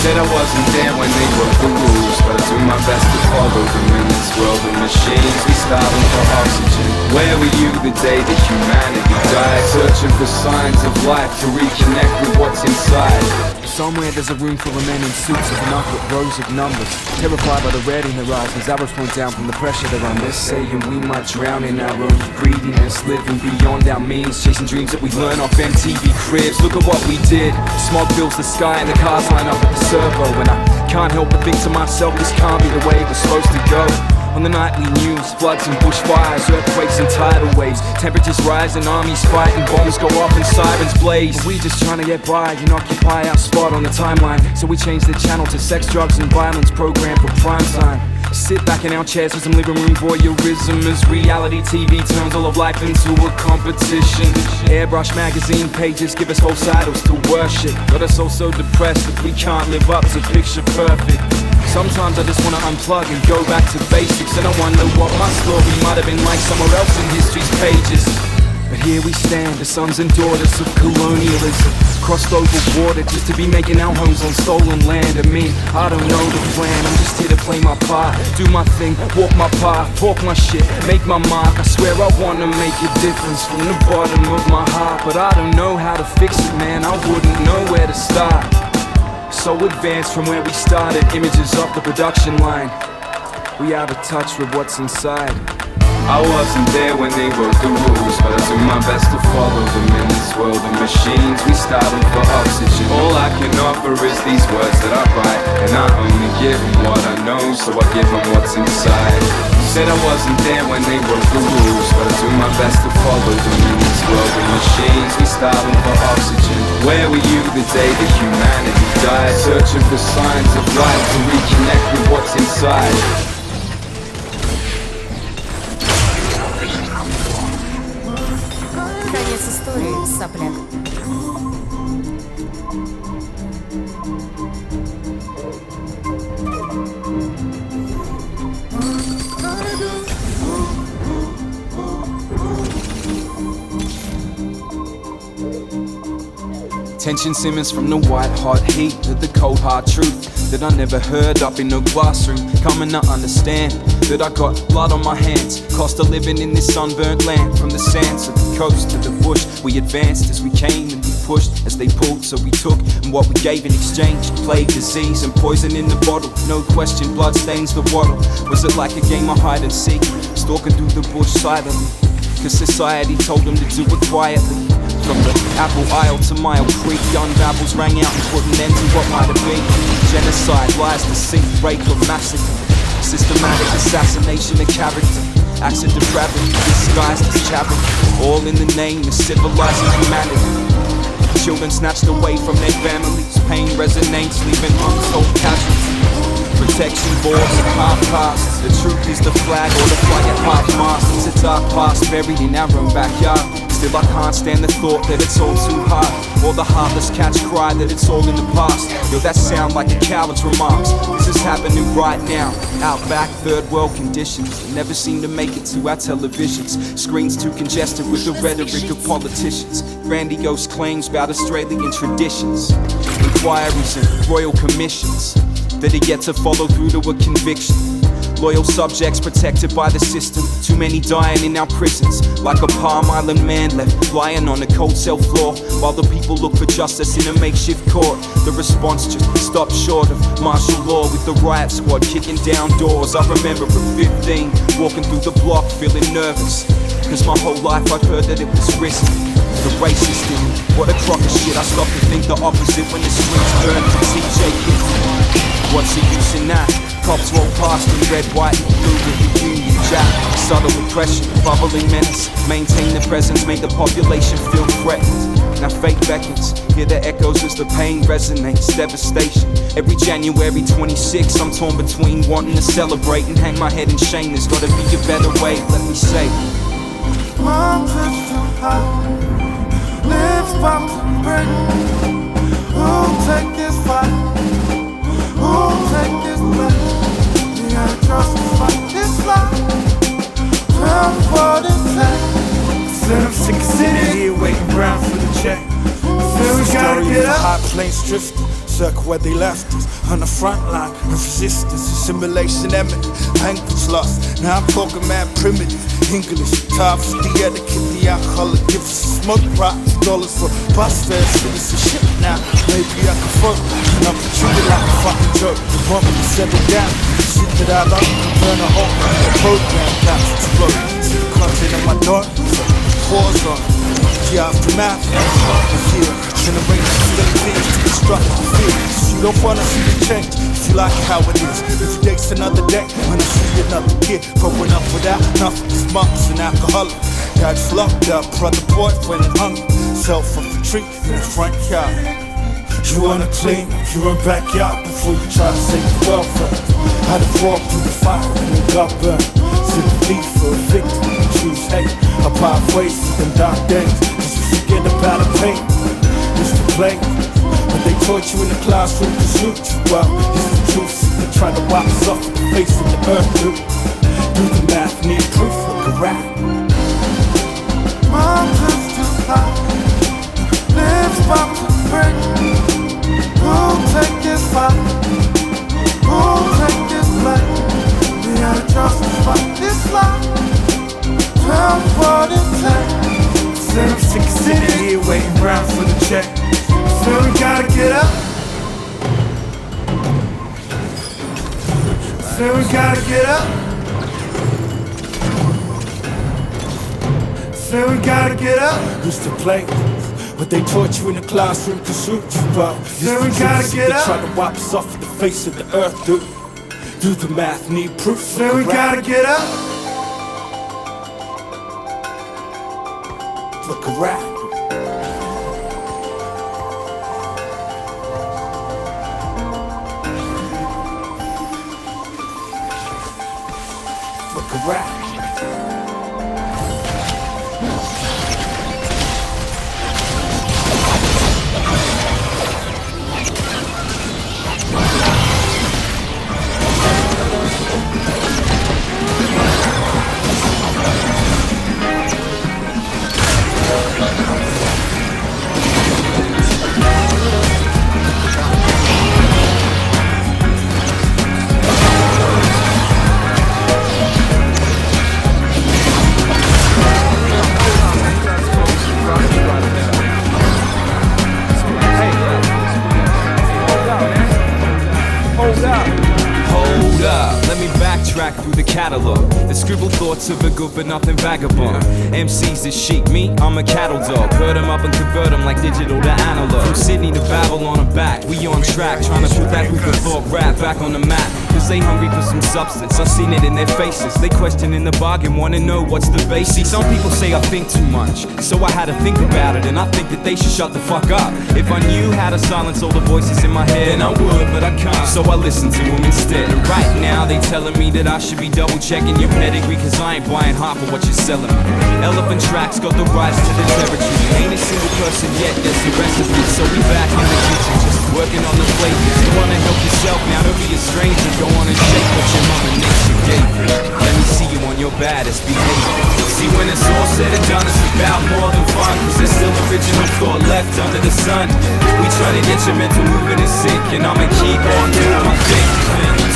Said I wasn't there when they wrote the rules, but I do my best to follow them in this world of machines. We started for oxygen. Where were you the day that humanity died? Searching for signs of life to reconnect with what's inside. Somewhere there's a room full of men in suits looking up at rows of numbers, terrified by the red in their eyes as arrows point down from the pressure they're under. Saying we might drown in our own greediness, living beyond our means, chasing dreams that we learn off MTV cribs. Look at what we did. Smog fills the sky and the cars line up at the servo, and I can't help but think to myself, this can't be the way it was supposed to go. on the nightly news. Floods and bushfires, earthquakes and tidal waves. Temperatures rise and armies fight and bombs go off and sirens blaze. But we just trying to get by and occupy our spot on the timeline. So we change the channel to sex, drugs and violence program for prime time. Sit back in our chairs with some living room voyeurism as reality TV turns all of life into a competition. Airbrush magazine pages give us false idols to worship. Got us all so depressed that we can't live up to picture perfect. Sometimes I just wanna unplug and go back to basics, and I wonder what my story might have been like somewhere else in history's pages. But here we stand, the sons and daughters of colonialism, crossed over water just to be making our homes on stolen land. I mean, I don't know the plan, I'm just here to play my part, do my thing, walk my path, talk my shit, make my mark. I swear I wanna make a difference from the bottom of my heart, but I don't know how to fix it, man, I wouldn't know where to start. So advanced from where we started, images up the production line, we out of touch with what's inside. I wasn't there when they wrote the rules, but I do my best to follow them in this world of machines. We starving for oxygen. All I can offer is these words that I write, and I only give them what I know, so I give them what's inside. Said I wasn't there when they wrote the rules, but I do my best to follow them in this world of machines. We starving for oxygen. Where were you the day that humanity died? Searching for signs of life to reconnect with what's inside. Конец истории, сопляк. Tension simmers from the white hot heat to the cold hard truth that I never heard up in no classroom. Coming to understand that I got blood on my hands, cost of living in this sunburnt land. From the sands of the coast to the bush, we advanced as we came and we pushed as they pulled, so we took and what we gave in exchange. Plague, disease and poison in the bottle, no question, blood stains the water. Was it like a game of hide and seek, stalking through the bush silently, cause society told them to do it quietly. From the Apple Isle to Mile Creek, young babbles rang out and put an end to what might have been genocide, lies, deceit, rape or massacre, systematic assassination of character, acts of depravity disguised as charity, all in the name of civilizing humanity. Children snatched away from their families, pain resonates, leaving untold casualties. Protection boards at half past, the truth is the flag or the flag at half mast. It's a dark past buried in our own backyard. Still I can't stand the thought that it's all too hard, or the heartless catch cry that it's all in the past. Yo, that sound like a coward's remarks. This is happening right now, out back, third world conditions. They never seem to make it to our televisions. Screens too congested with the rhetoric of politicians. Grandiose claims about Australian traditions, inquiries and royal commissions that are yet to follow through to a conviction. Loyal subjects protected by the system, too many dying in our prisons, like a Palm Island man left lying on a cold cell floor, while the people look for justice in a makeshift court. The response just stopped short of martial law, with the riot squad kicking down doors. I remember at 15, walking through the block feeling nervous, cause my whole life I'd heard that it was risky. The racist in me, what a crock of shit. I stopped to think the opposite when the streets burned for TJ kids. What's the use in that? Cops roll past in red, white and blue with the Union Jack. Subtle oppression, bubbling menace, maintain the presence, make the population feel threatened. Now fate beckons, hear the echoes as the pain resonates, devastation. Every January 26, I'm torn between wanting to celebrate and hang my head in shame. There's gotta be a better way, let me say. Mom pushed too high, lips popped and break. Who'll take this fight? Who'll take this blame? We gotta trust to fight this life. Tell me what it takes. Said I'm sick of sitting here waiting around for the check. I feel we gotta get up. High planes drifting, circle where they left us. On the front line of resistance, assimilation eminent, language lost. Now I'm talking mad primitive English, tops, the etiquette, the alcohol, it gives us smoke rocks, dollars for bus fares, citizenship now. Maybe I can fuck, and I'm treated like a fucking joke. You want me to settle down? The shit that I love, burn a hole, the program, that's explode. See the content of my daughter, so pause on it. aftermath. Yeah, generations slave things to construct the fear. You don't wanna see the change, you like it how it is. Every day's another day, when I see another kid growing up without nothing, just monks and alcoholic. Dad's locked up, brother boyfriend and hungry. Self of retreat in the front yard. You wanna clean up your own backyard before you try to save the world first. How to walk through the fire and the gut burn. Sympathy for a victim, choose hate. I part ways to them dark days, just to forget about the pain. Used to play, but they taught you in the classroom to shoot you up. It's the truth, they try to wipe us off the face of the earth, dude. Do the math, need proof, look around. Mountains too high, lives about to break. Who'll take this fight? Who'll take this blame? We gotta justify this life. Tell me what it takes. Said I'm sick of sitting here waiting around for the check. So we gotta get up. So we gotta get up. So we gotta get up. Used to play, but they taught you in the classroom to shoot you up. So we gotta get up. They try to wipe us off the face of the earth, dude. Do the math, need proof. So we gotta get up. Look around. Look around. Through the catalog, the scribbled thoughts of a good but nothing vagabond. MC's the sheep, me, I'm a cattle dog. Herd 'em up and convert 'em like digital to analog. From Sydney to Babylon and back, we on track, trying to put that hoop of thought rap back on the map. Cause they hungry for some substance, I've seen it in their faces. They questioning the bargain, wanna know what's the basis. See, some people say I think too much, so I had to think about it, and I think that they should shut the fuck up. If I knew how to silence all the voices in my head, then I would, but I can't, so I listen to them instead. And right now they telling me that I should be double checking your pedigree, cause I ain't buying half of what you're selling me. Elephant Tracks got the rights to the territory. Ain't a single person yet, that's the recipe. So we back in the kitchen, just working on the plate. You wanna help yourself now, don't be a stranger. Go on and shake what your mama nature gave you. Let me see you on your baddest behavior. See, when it's all said and done, it's about more than fun, cause there's still original thought left under the sun. We try to get your mental moving and sick, and I'ma keep on doing my thing.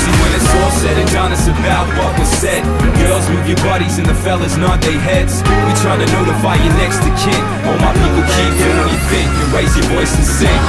See, when it's all said and done, it's about what was said. Girls, move your bodies and the fellas nod their heads. We try to notify your next to kin. All my people keep doing what you think, and raise your voice and sing.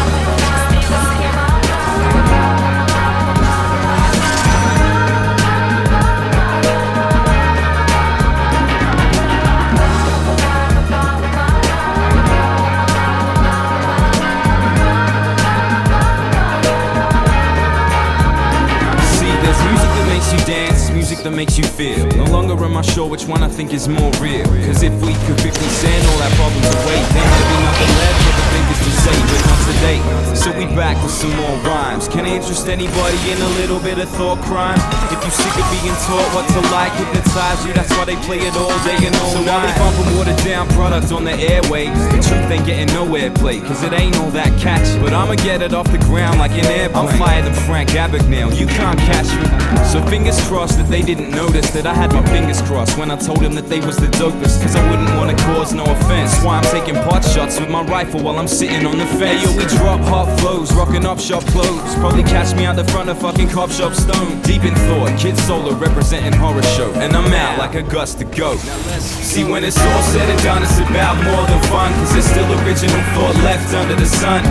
That makes you feel. No longer am I sure which one I think is more real. Cause if we could quickly send all our problems away, then there'd be nothing left for the thinkers to say, but not today. So we back with some more rhymes. Can I interest anybody in a little bit of thought crime? If you sick of being taught what to like, hypnotize you, that's why they play it all day and all night. So while they bumping watered down product on the airwaves, the truth ain't getting no airplay, cause it ain't all that catchy. But I'ma get it off the ground like an airplane. I'm flyer than Frank Abagnale, you can't catch me. So fingers crossed that they didn't notice that I had my fingers crossed when I told them that they was the dopest, cause I wouldn't wanna cause no offense. That's why I'm taking pot shots with my rifle while I'm sitting on the fence. Hey, yo, we drop hot flows, rocking up shop clothes. Probably catch me out the front of fucking cop shop stone. Deep in thought, Kid Solar representing horror show, and I'm out like a gust to go. See, when it's all said and done, it's about more than fun, cause there's still original thought left under the sun.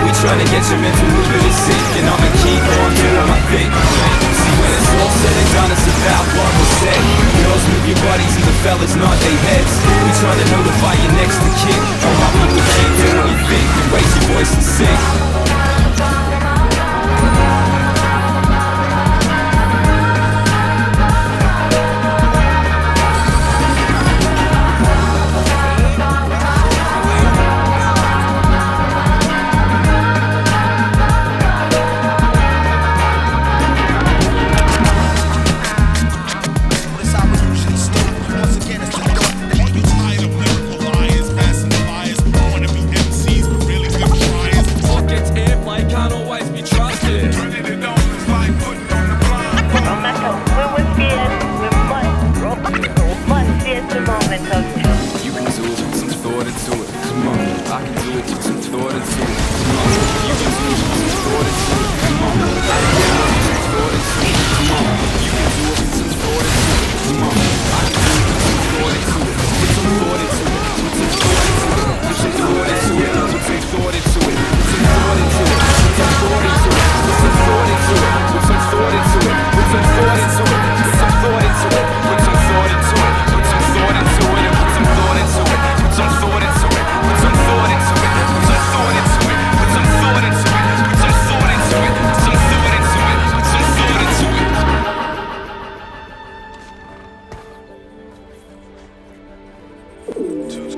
We try to get your mental movement and sick, and I'ma keep on doing my thing. See, when it's all said and done, it's about what was said. Girls, move your bodies and the fellas nod their heads. We try to notify your next to kin.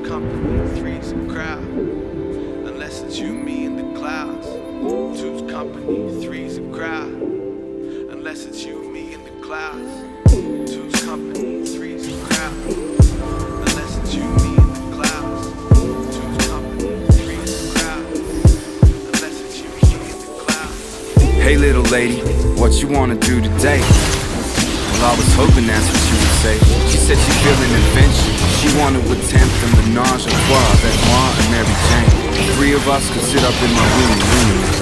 company, three's a crowd. Unless it's you, me, and the clouds. Two's company, three's a crowd. Unless it's you, me, and the clouds. Two's company, three's a crowd. Unless it's you, me, and the clouds. Two's company, three's a crowd. Unless it's you, me, and the clouds. Hey little lady, what you wanna do today? Well, I was hoping that's what you would say. She said she's feeling adventure. She wanted to attempt a menage a trois avec moi and Mary Jane. Three of us could sit up in my room and ruminate.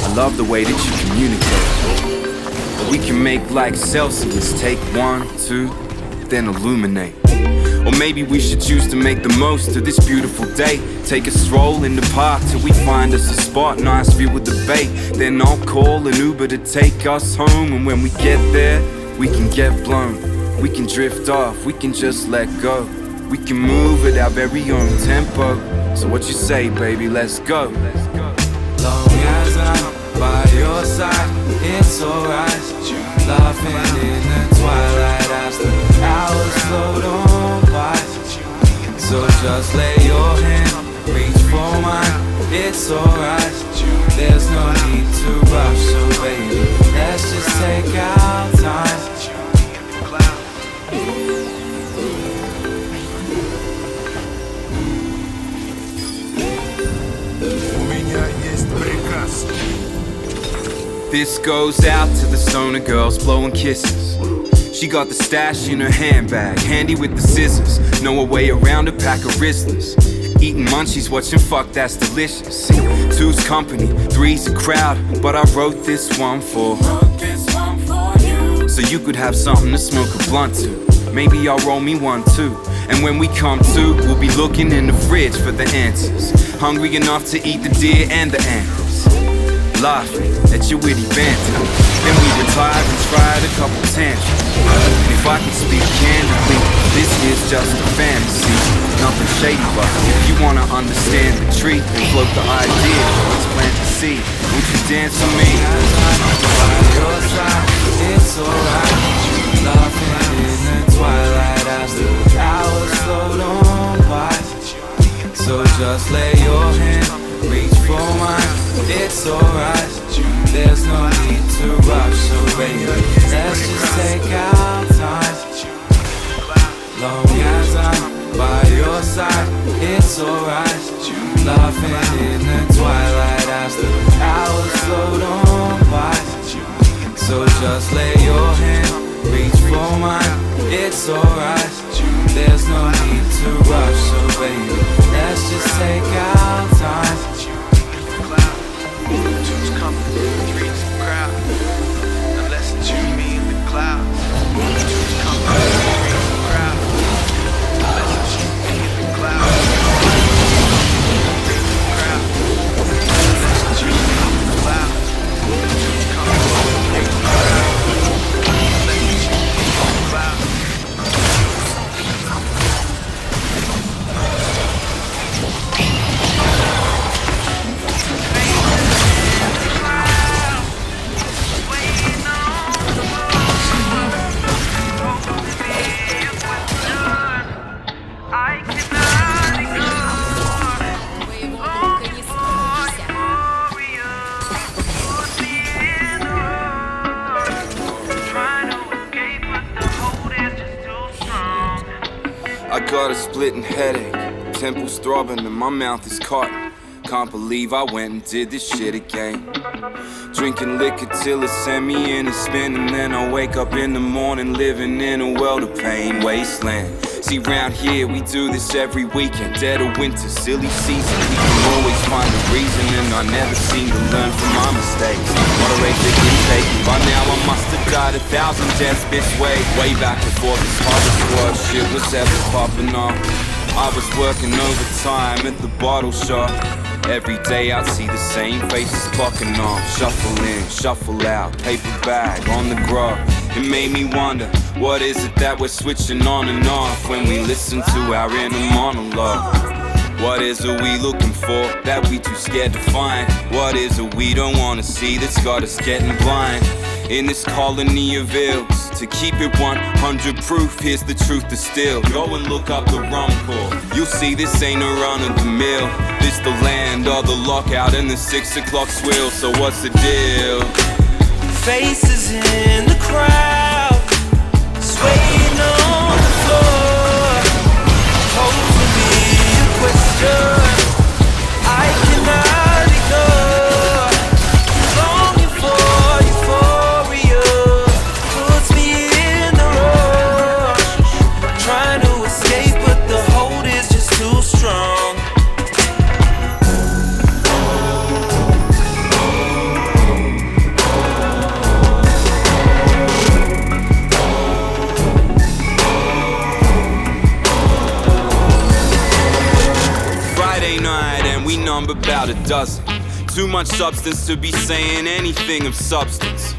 I love the way that you communicate. We can make like Celsius. Take 1, 2, then illuminate. Or maybe we should choose to make the most of this beautiful day. Take a stroll in the park till we find us a spot, nice view of the bay. Then I'll call an Uber to take us home. And when we get there, we can get blown. We can drift off, we can just let go. We can move at our very own tempo. So what you say, baby, let's go. Long as I'm by your side, it's alright. Laughing in the twilight as the hours float on by. So just lay your hand, reach for mine, it's alright. There's no need to rush, so baby, let's just take our time. This goes out to the stoner girls blowing kisses. She got the stash in her handbag, handy with the scissors. Know a way around a pack of Rizzlers. Eating munchies, watching fuck, that's delicious. See, two's company, three's a crowd. But I wrote this one for you, so you could have something to smoke a blunt to. Maybe I'll roll me one too. And when we come to, we'll be looking in the fridge for the answers. Hungry enough to eat the deer and the antlers. Laughing at your witty banter. Then we retired and tried a couple tantrums. And if I can speak candidly, this is just a fantasy. Nothing shady, but if you wanna understand the treat and float the idea, let's plant the seed. Would you dance with me? By your side, it's alright. Laughing in the twilight as the hours float on by. So just lay your hand, reach for mine, it's alright. There's no need to rush, so baby, let's just take our time. Long as I'm by your side, it's alright. Laughing in the twilight as the hours float on by. So just lay your hand, reach for mine, it's alright. There's no need to rush, so baby, let's just take our time. Two's company, three's a crowd. Unless it's you, me, and the clouds. Two's company, three's a crowd. Unless it's you, me, and the clouds. Three's a crowd. Unless it's you, me, and the clouds. Two's company, three's a crowd. Unless it's you, me, and the clouds. I got a splitting headache, temples throbbing and my mouth is caught. Can't believe I went and did this shit again. Drinking liquor till it sent me in a spin, and then I wake up in the morning living in a world of pain, wasteland. See, round here we do this every weekend. Dead of winter, silly season, we can always find a reason, and I never seem to learn from my mistakes. Moderate the intake, by now I must have died 1,000 deaths this way back before this horror squad shit was ever popping off. I was working overtime at the bottle shop. Every day I'd see the same faces clocking off. Shuffle in, shuffle out, paper bag on the grub. It made me wonder, what is it that we're switching on and off when we listen to our inner monologue? What is it we looking for that we too scared to find? What is it we don't wanna see that's got us getting blind? in this colony of ills. To keep it 100 proof, here's the truth distilled. Go and look up the rum corps. You'll see this ain't a run of the mill. This the land of the lockout and the 6 o'clock swill. So what's the deal? Faces in the crowd, swaying on the floor, posing me a question I cannot ignore. Longing for euphoria puts me in the rush, trying to escape but the hold is just too strong. Number about a dozen. Too much substance to be saying anything of substance.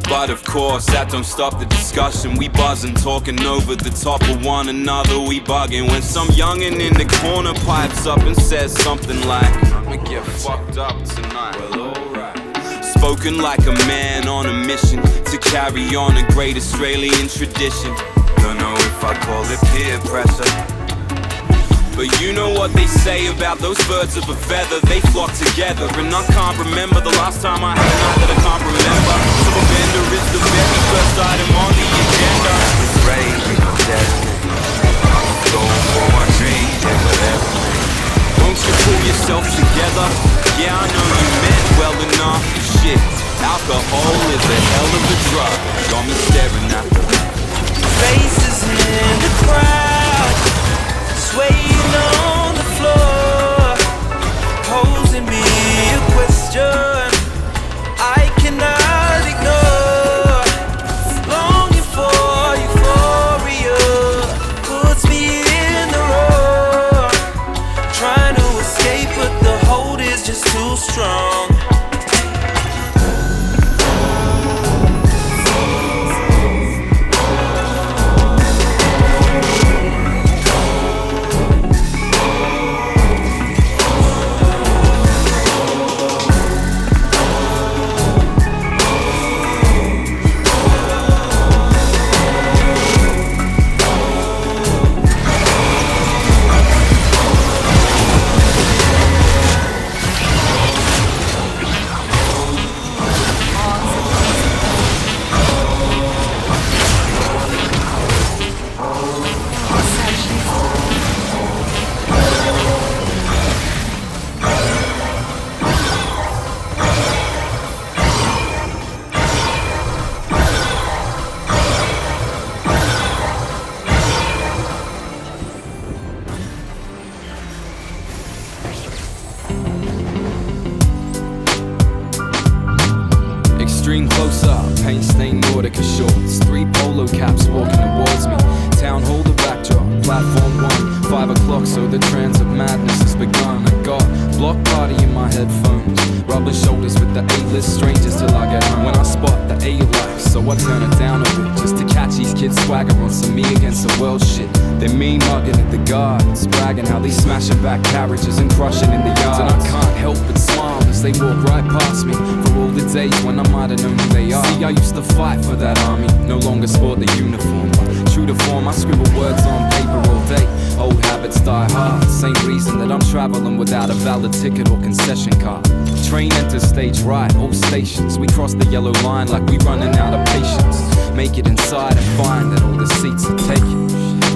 But of course that don't stop the discussion. We buzzing, talking over the top of one another. We bugging when some youngin' in the corner pipes up and says something like, I'ma get fucked up tonight. Well, alright. Spoken like a man on a mission to carry on a great Australian tradition. Don't know if I call it peer pressure, but you know what they say about those birds of a feather. They flock together, and I can't remember the last time I had a night that I can't remember. So a bender is the very first item on the agenda. It's raging, I'm destined. I'm going for my dreams and whatever. Won't you pull yourself together? Yeah, I know you meant well enough. Shit, alcohol is a hell of a drug. Got me staring at them. Faces in the crowd, swaying on the floor, posing me a question I cannot ignore. Longing for euphoria puts me in the rush, trying to escape but the hold is just too strong. Extreme close-up, paint-stained Nordica shorts, 3 polo caps walking towards me. Town hall the backdrop, platform 1, 5 o'clock, so the transit madness has begun. I got block party in my headphones, rubbing shoulders with the A-list strangers till I get home. When I spot the A-life, so I turn it down a bit, just to catch these kids swagger on some me against the world shit. They're mean mugging at the guards, bragging how they smashing back carriages and crushing in the yards. And I can't help but smile as they walk right past me, for all the days when I might have known who they are. See, I used to fight for that army, no longer sport the uniform, but true to form I scribble words on paper all day. Old habits die hard, same reason that I'm traveling without a valid ticket or concession card. Train enters stage right, all stations, we cross the yellow line like we running out of patience. Make it inside and find that all the seats are taken.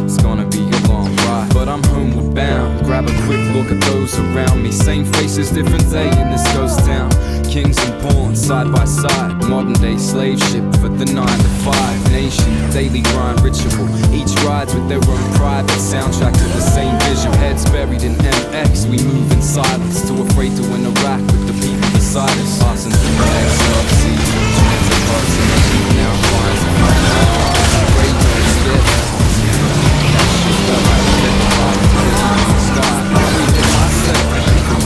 It's gonna be a long ride, but I'm homeward bound. Grab a quick look at those around me. Same faces, different day, and this goes down. Kings and pawns, side by side. Modern day slave ship for the 9 to 5 nation. Daily grind ritual. Each rides with their own private soundtrack to the same visual. Heads buried in MX, we move in silence. Too afraid to interact with the people beside us. Parsons in the XLC. Now finds a great step.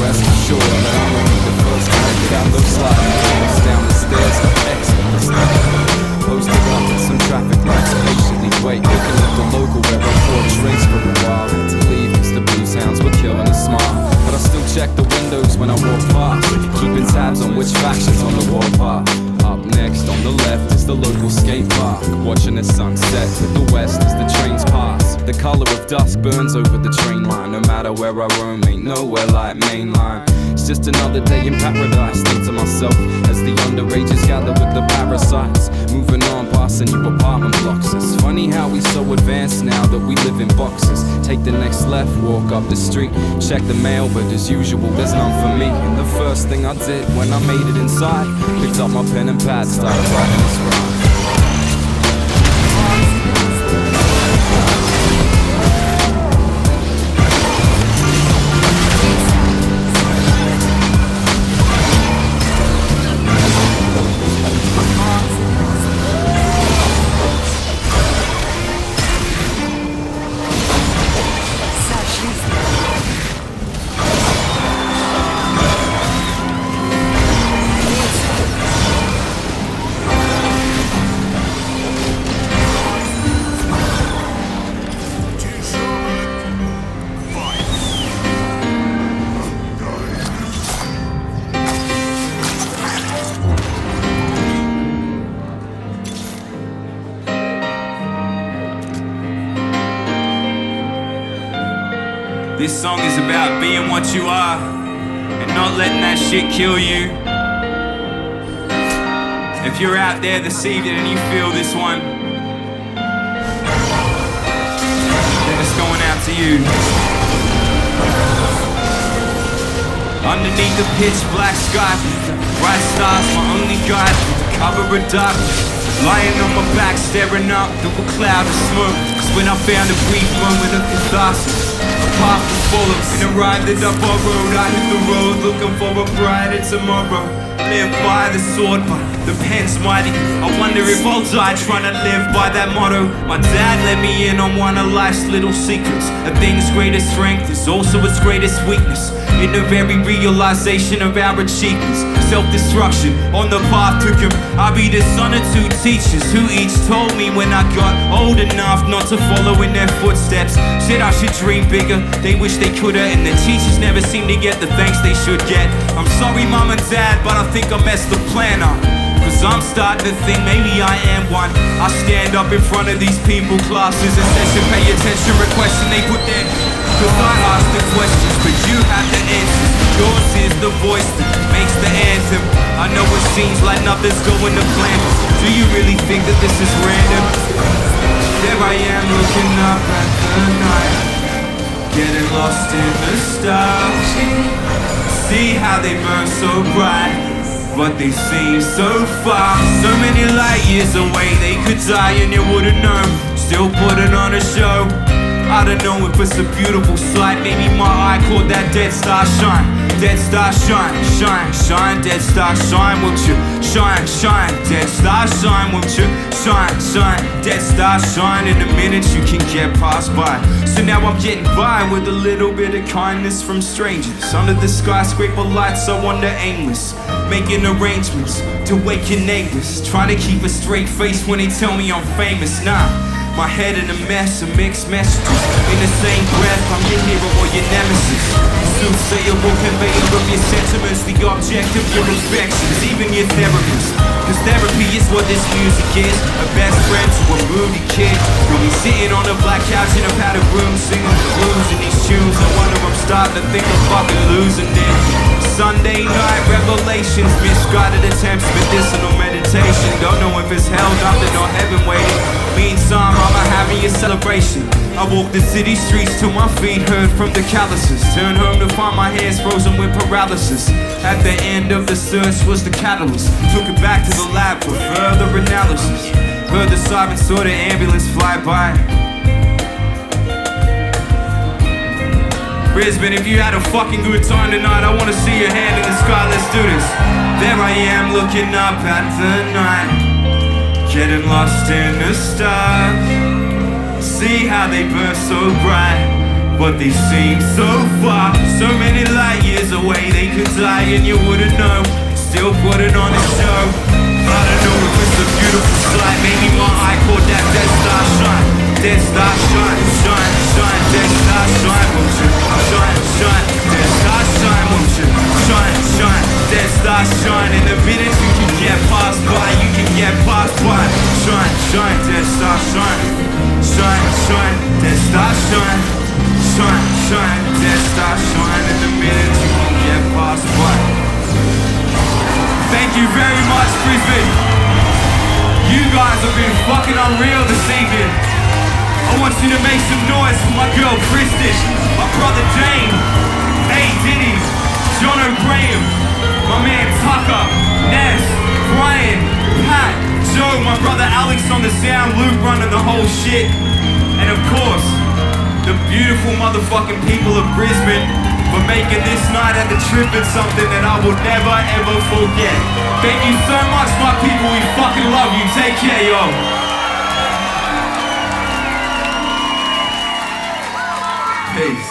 Rest assured that I'm gonna be the first to get out those slides down the stairs of exit. Posted up at some traffic lights, patiently wait, looking at the local where I poured drinks for a while. Had to leave cause the blues hounds were killing a smile, but I still check the windows when I walk past, keeping tabs on which factions on the warpath. Up next on the left is is the local skate park, watching the sunset to the west as the trains pass. The color of dusk burns over the train line. No matter where I roam, ain't nowhere like mainline. It's just another day in paradise, think to myself as the underages gather with the parasites. Moving on past the new apartment blocks. It's funny how we so advanced now that we live in boxes. Take the next left, walk up the street, check the mail, but as usual there's none for me. And the first thing I did when I made it inside, picked up my pen and pad, started writing this rhyme. This song is about being what you are and not letting that shit kill you. If you're out there this evening and you feel this one, then it's going out to you. Underneath the pitch black sky, bright stars my only guide, cover of darkness. Lying on my back staring up through a cloud of smoke. Cause when I found a brief moment of catharsis, a path was full of and arrived at up our road. I hit the road looking for a brighter tomorrow. Live by the sword, but the pen's mighty. I wonder if I'll die trying to live by that motto. My dad let me in on one of life's little secrets. A thing's greatest strength is also its greatest weakness. In the very realization of our achievements, self-destruction on the path took him. I'll be the son of two teachers who each told me when I got old enough not to follow in their footsteps. Said I should dream bigger, they wish they coulda, and the teachers never seem to get the thanks they should get. I'm sorry mom and dad, but I think I messed the plan up. Cause I'm starting to think maybe I am one. I stand up in front of these people, classes, and session, pay attention, request, and they put their. Cause I ask the questions, but you have the answers. Yours is the voice that makes the anthem. I know it seems like nothing's going to plan. Do you really think that this is random? There I am looking up at the night, getting lost in the stars. See how they burn so bright, but they seem so far. So many light years away, they could die and you wouldn't know. Still putting on a show. I don't know if it's a beautiful sight. Maybe my eye caught that dead star shine. Dead star shine, shine, shine. Dead star shine, won't you? Shine, shine. Dead star shine, won't you? Shine, shine. Dead star shine. In a minute you can get passed by. So now I'm getting by with a little bit of kindness from strangers. Under the skyscraper lights I wander aimless, making arrangements to wake your neighbors. Trying to keep a straight face when they tell me I'm famous. Nah, my head in a mess of mixed messages. In the same breath, I'm your hero or your nemesis. Soothsayer or conveyor of your sentiments, the object of your affections, even your therapist. Cause therapy is what this music is. A best friend to a moody kid. You'll be sitting on a black couch in a padded room, singing the blues in these shoes. I wonder I'm starting to think I'm fucking losing it. Sunday night revelations, misguided attempts, medicinal meditation. Don't know if it's hell, nothing or heaven waiting. Meantime, I'm having a celebration. I walk the city streets till my feet hurt from the calluses. Turn home to find my hands frozen with paralysis. At the end of the search was the catalyst. Took it back to the lab for further analysis. Heard the siren, saw the ambulance fly by. Brisbane, if you had a fucking good time tonight, I wanna see your hand in the sky, let's do this. There I am looking up at the night, getting lost in the stars. See how they burn so bright, but they seem so far. So many light years away, they could die and you wouldn't know. Still putting on a show. I don't know if it's a beautiful sight. Maybe my eye caught that dead star shine. Dead star shine, shine, shine. Dead star shine, won't you? Shine, shine. Dead star shine, won't you? Shine, shine. Dead star shine. In a minute you can get passed by. You can yeah, pass by. Shine, shine, Death Star, shine. Shine, shine, Death Star, shine. Shine, shine, Death Star, shine. In the minutes you won't get past by. Thank you very much, Brisbane. You guys have been fucking unreal this evening. I want you to make some noise for my girl Kristen, my brother Dane, A. Diddy, John O'Graham, my man Tucker, Ness, Brian, Pat, Joe, my brother Alex on the sound, Luke running the whole shit, and of course, the beautiful motherfucking people of Brisbane for making this night and the trip and something that I will never ever forget. Thank you so much, my people. We fucking love you. Take care, yo. Peace.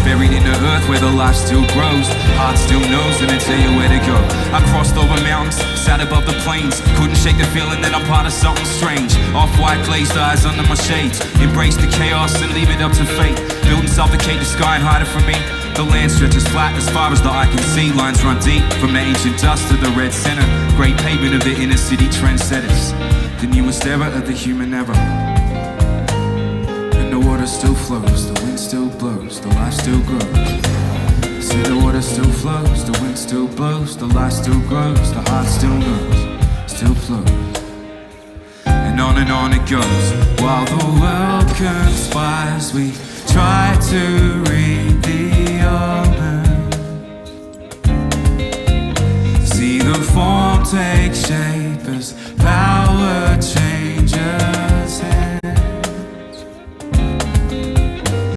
Buried in the earth where the life still grows. Heart still knows, and I tell you where to go. I crossed over mountains, sat above the plains. Couldn't shake the feeling that I'm part of something strange. Off-white glazed eyes under my shades. Embrace the chaos and leave it up to fate. Build and suffocate the sky and hide it from me. The land stretches flat as far as the eye can see. Lines run deep from the ancient dust to the red center. Great pavement of the inner city trendsetters. The newest era of the human era. And the water still flows, the wind still blows, the life still grows. See, the water still flows, the wind still blows, the life still grows, the heart still knows, still flows. And on it goes. While the world conspires, we try to read the omens. See the form take shape as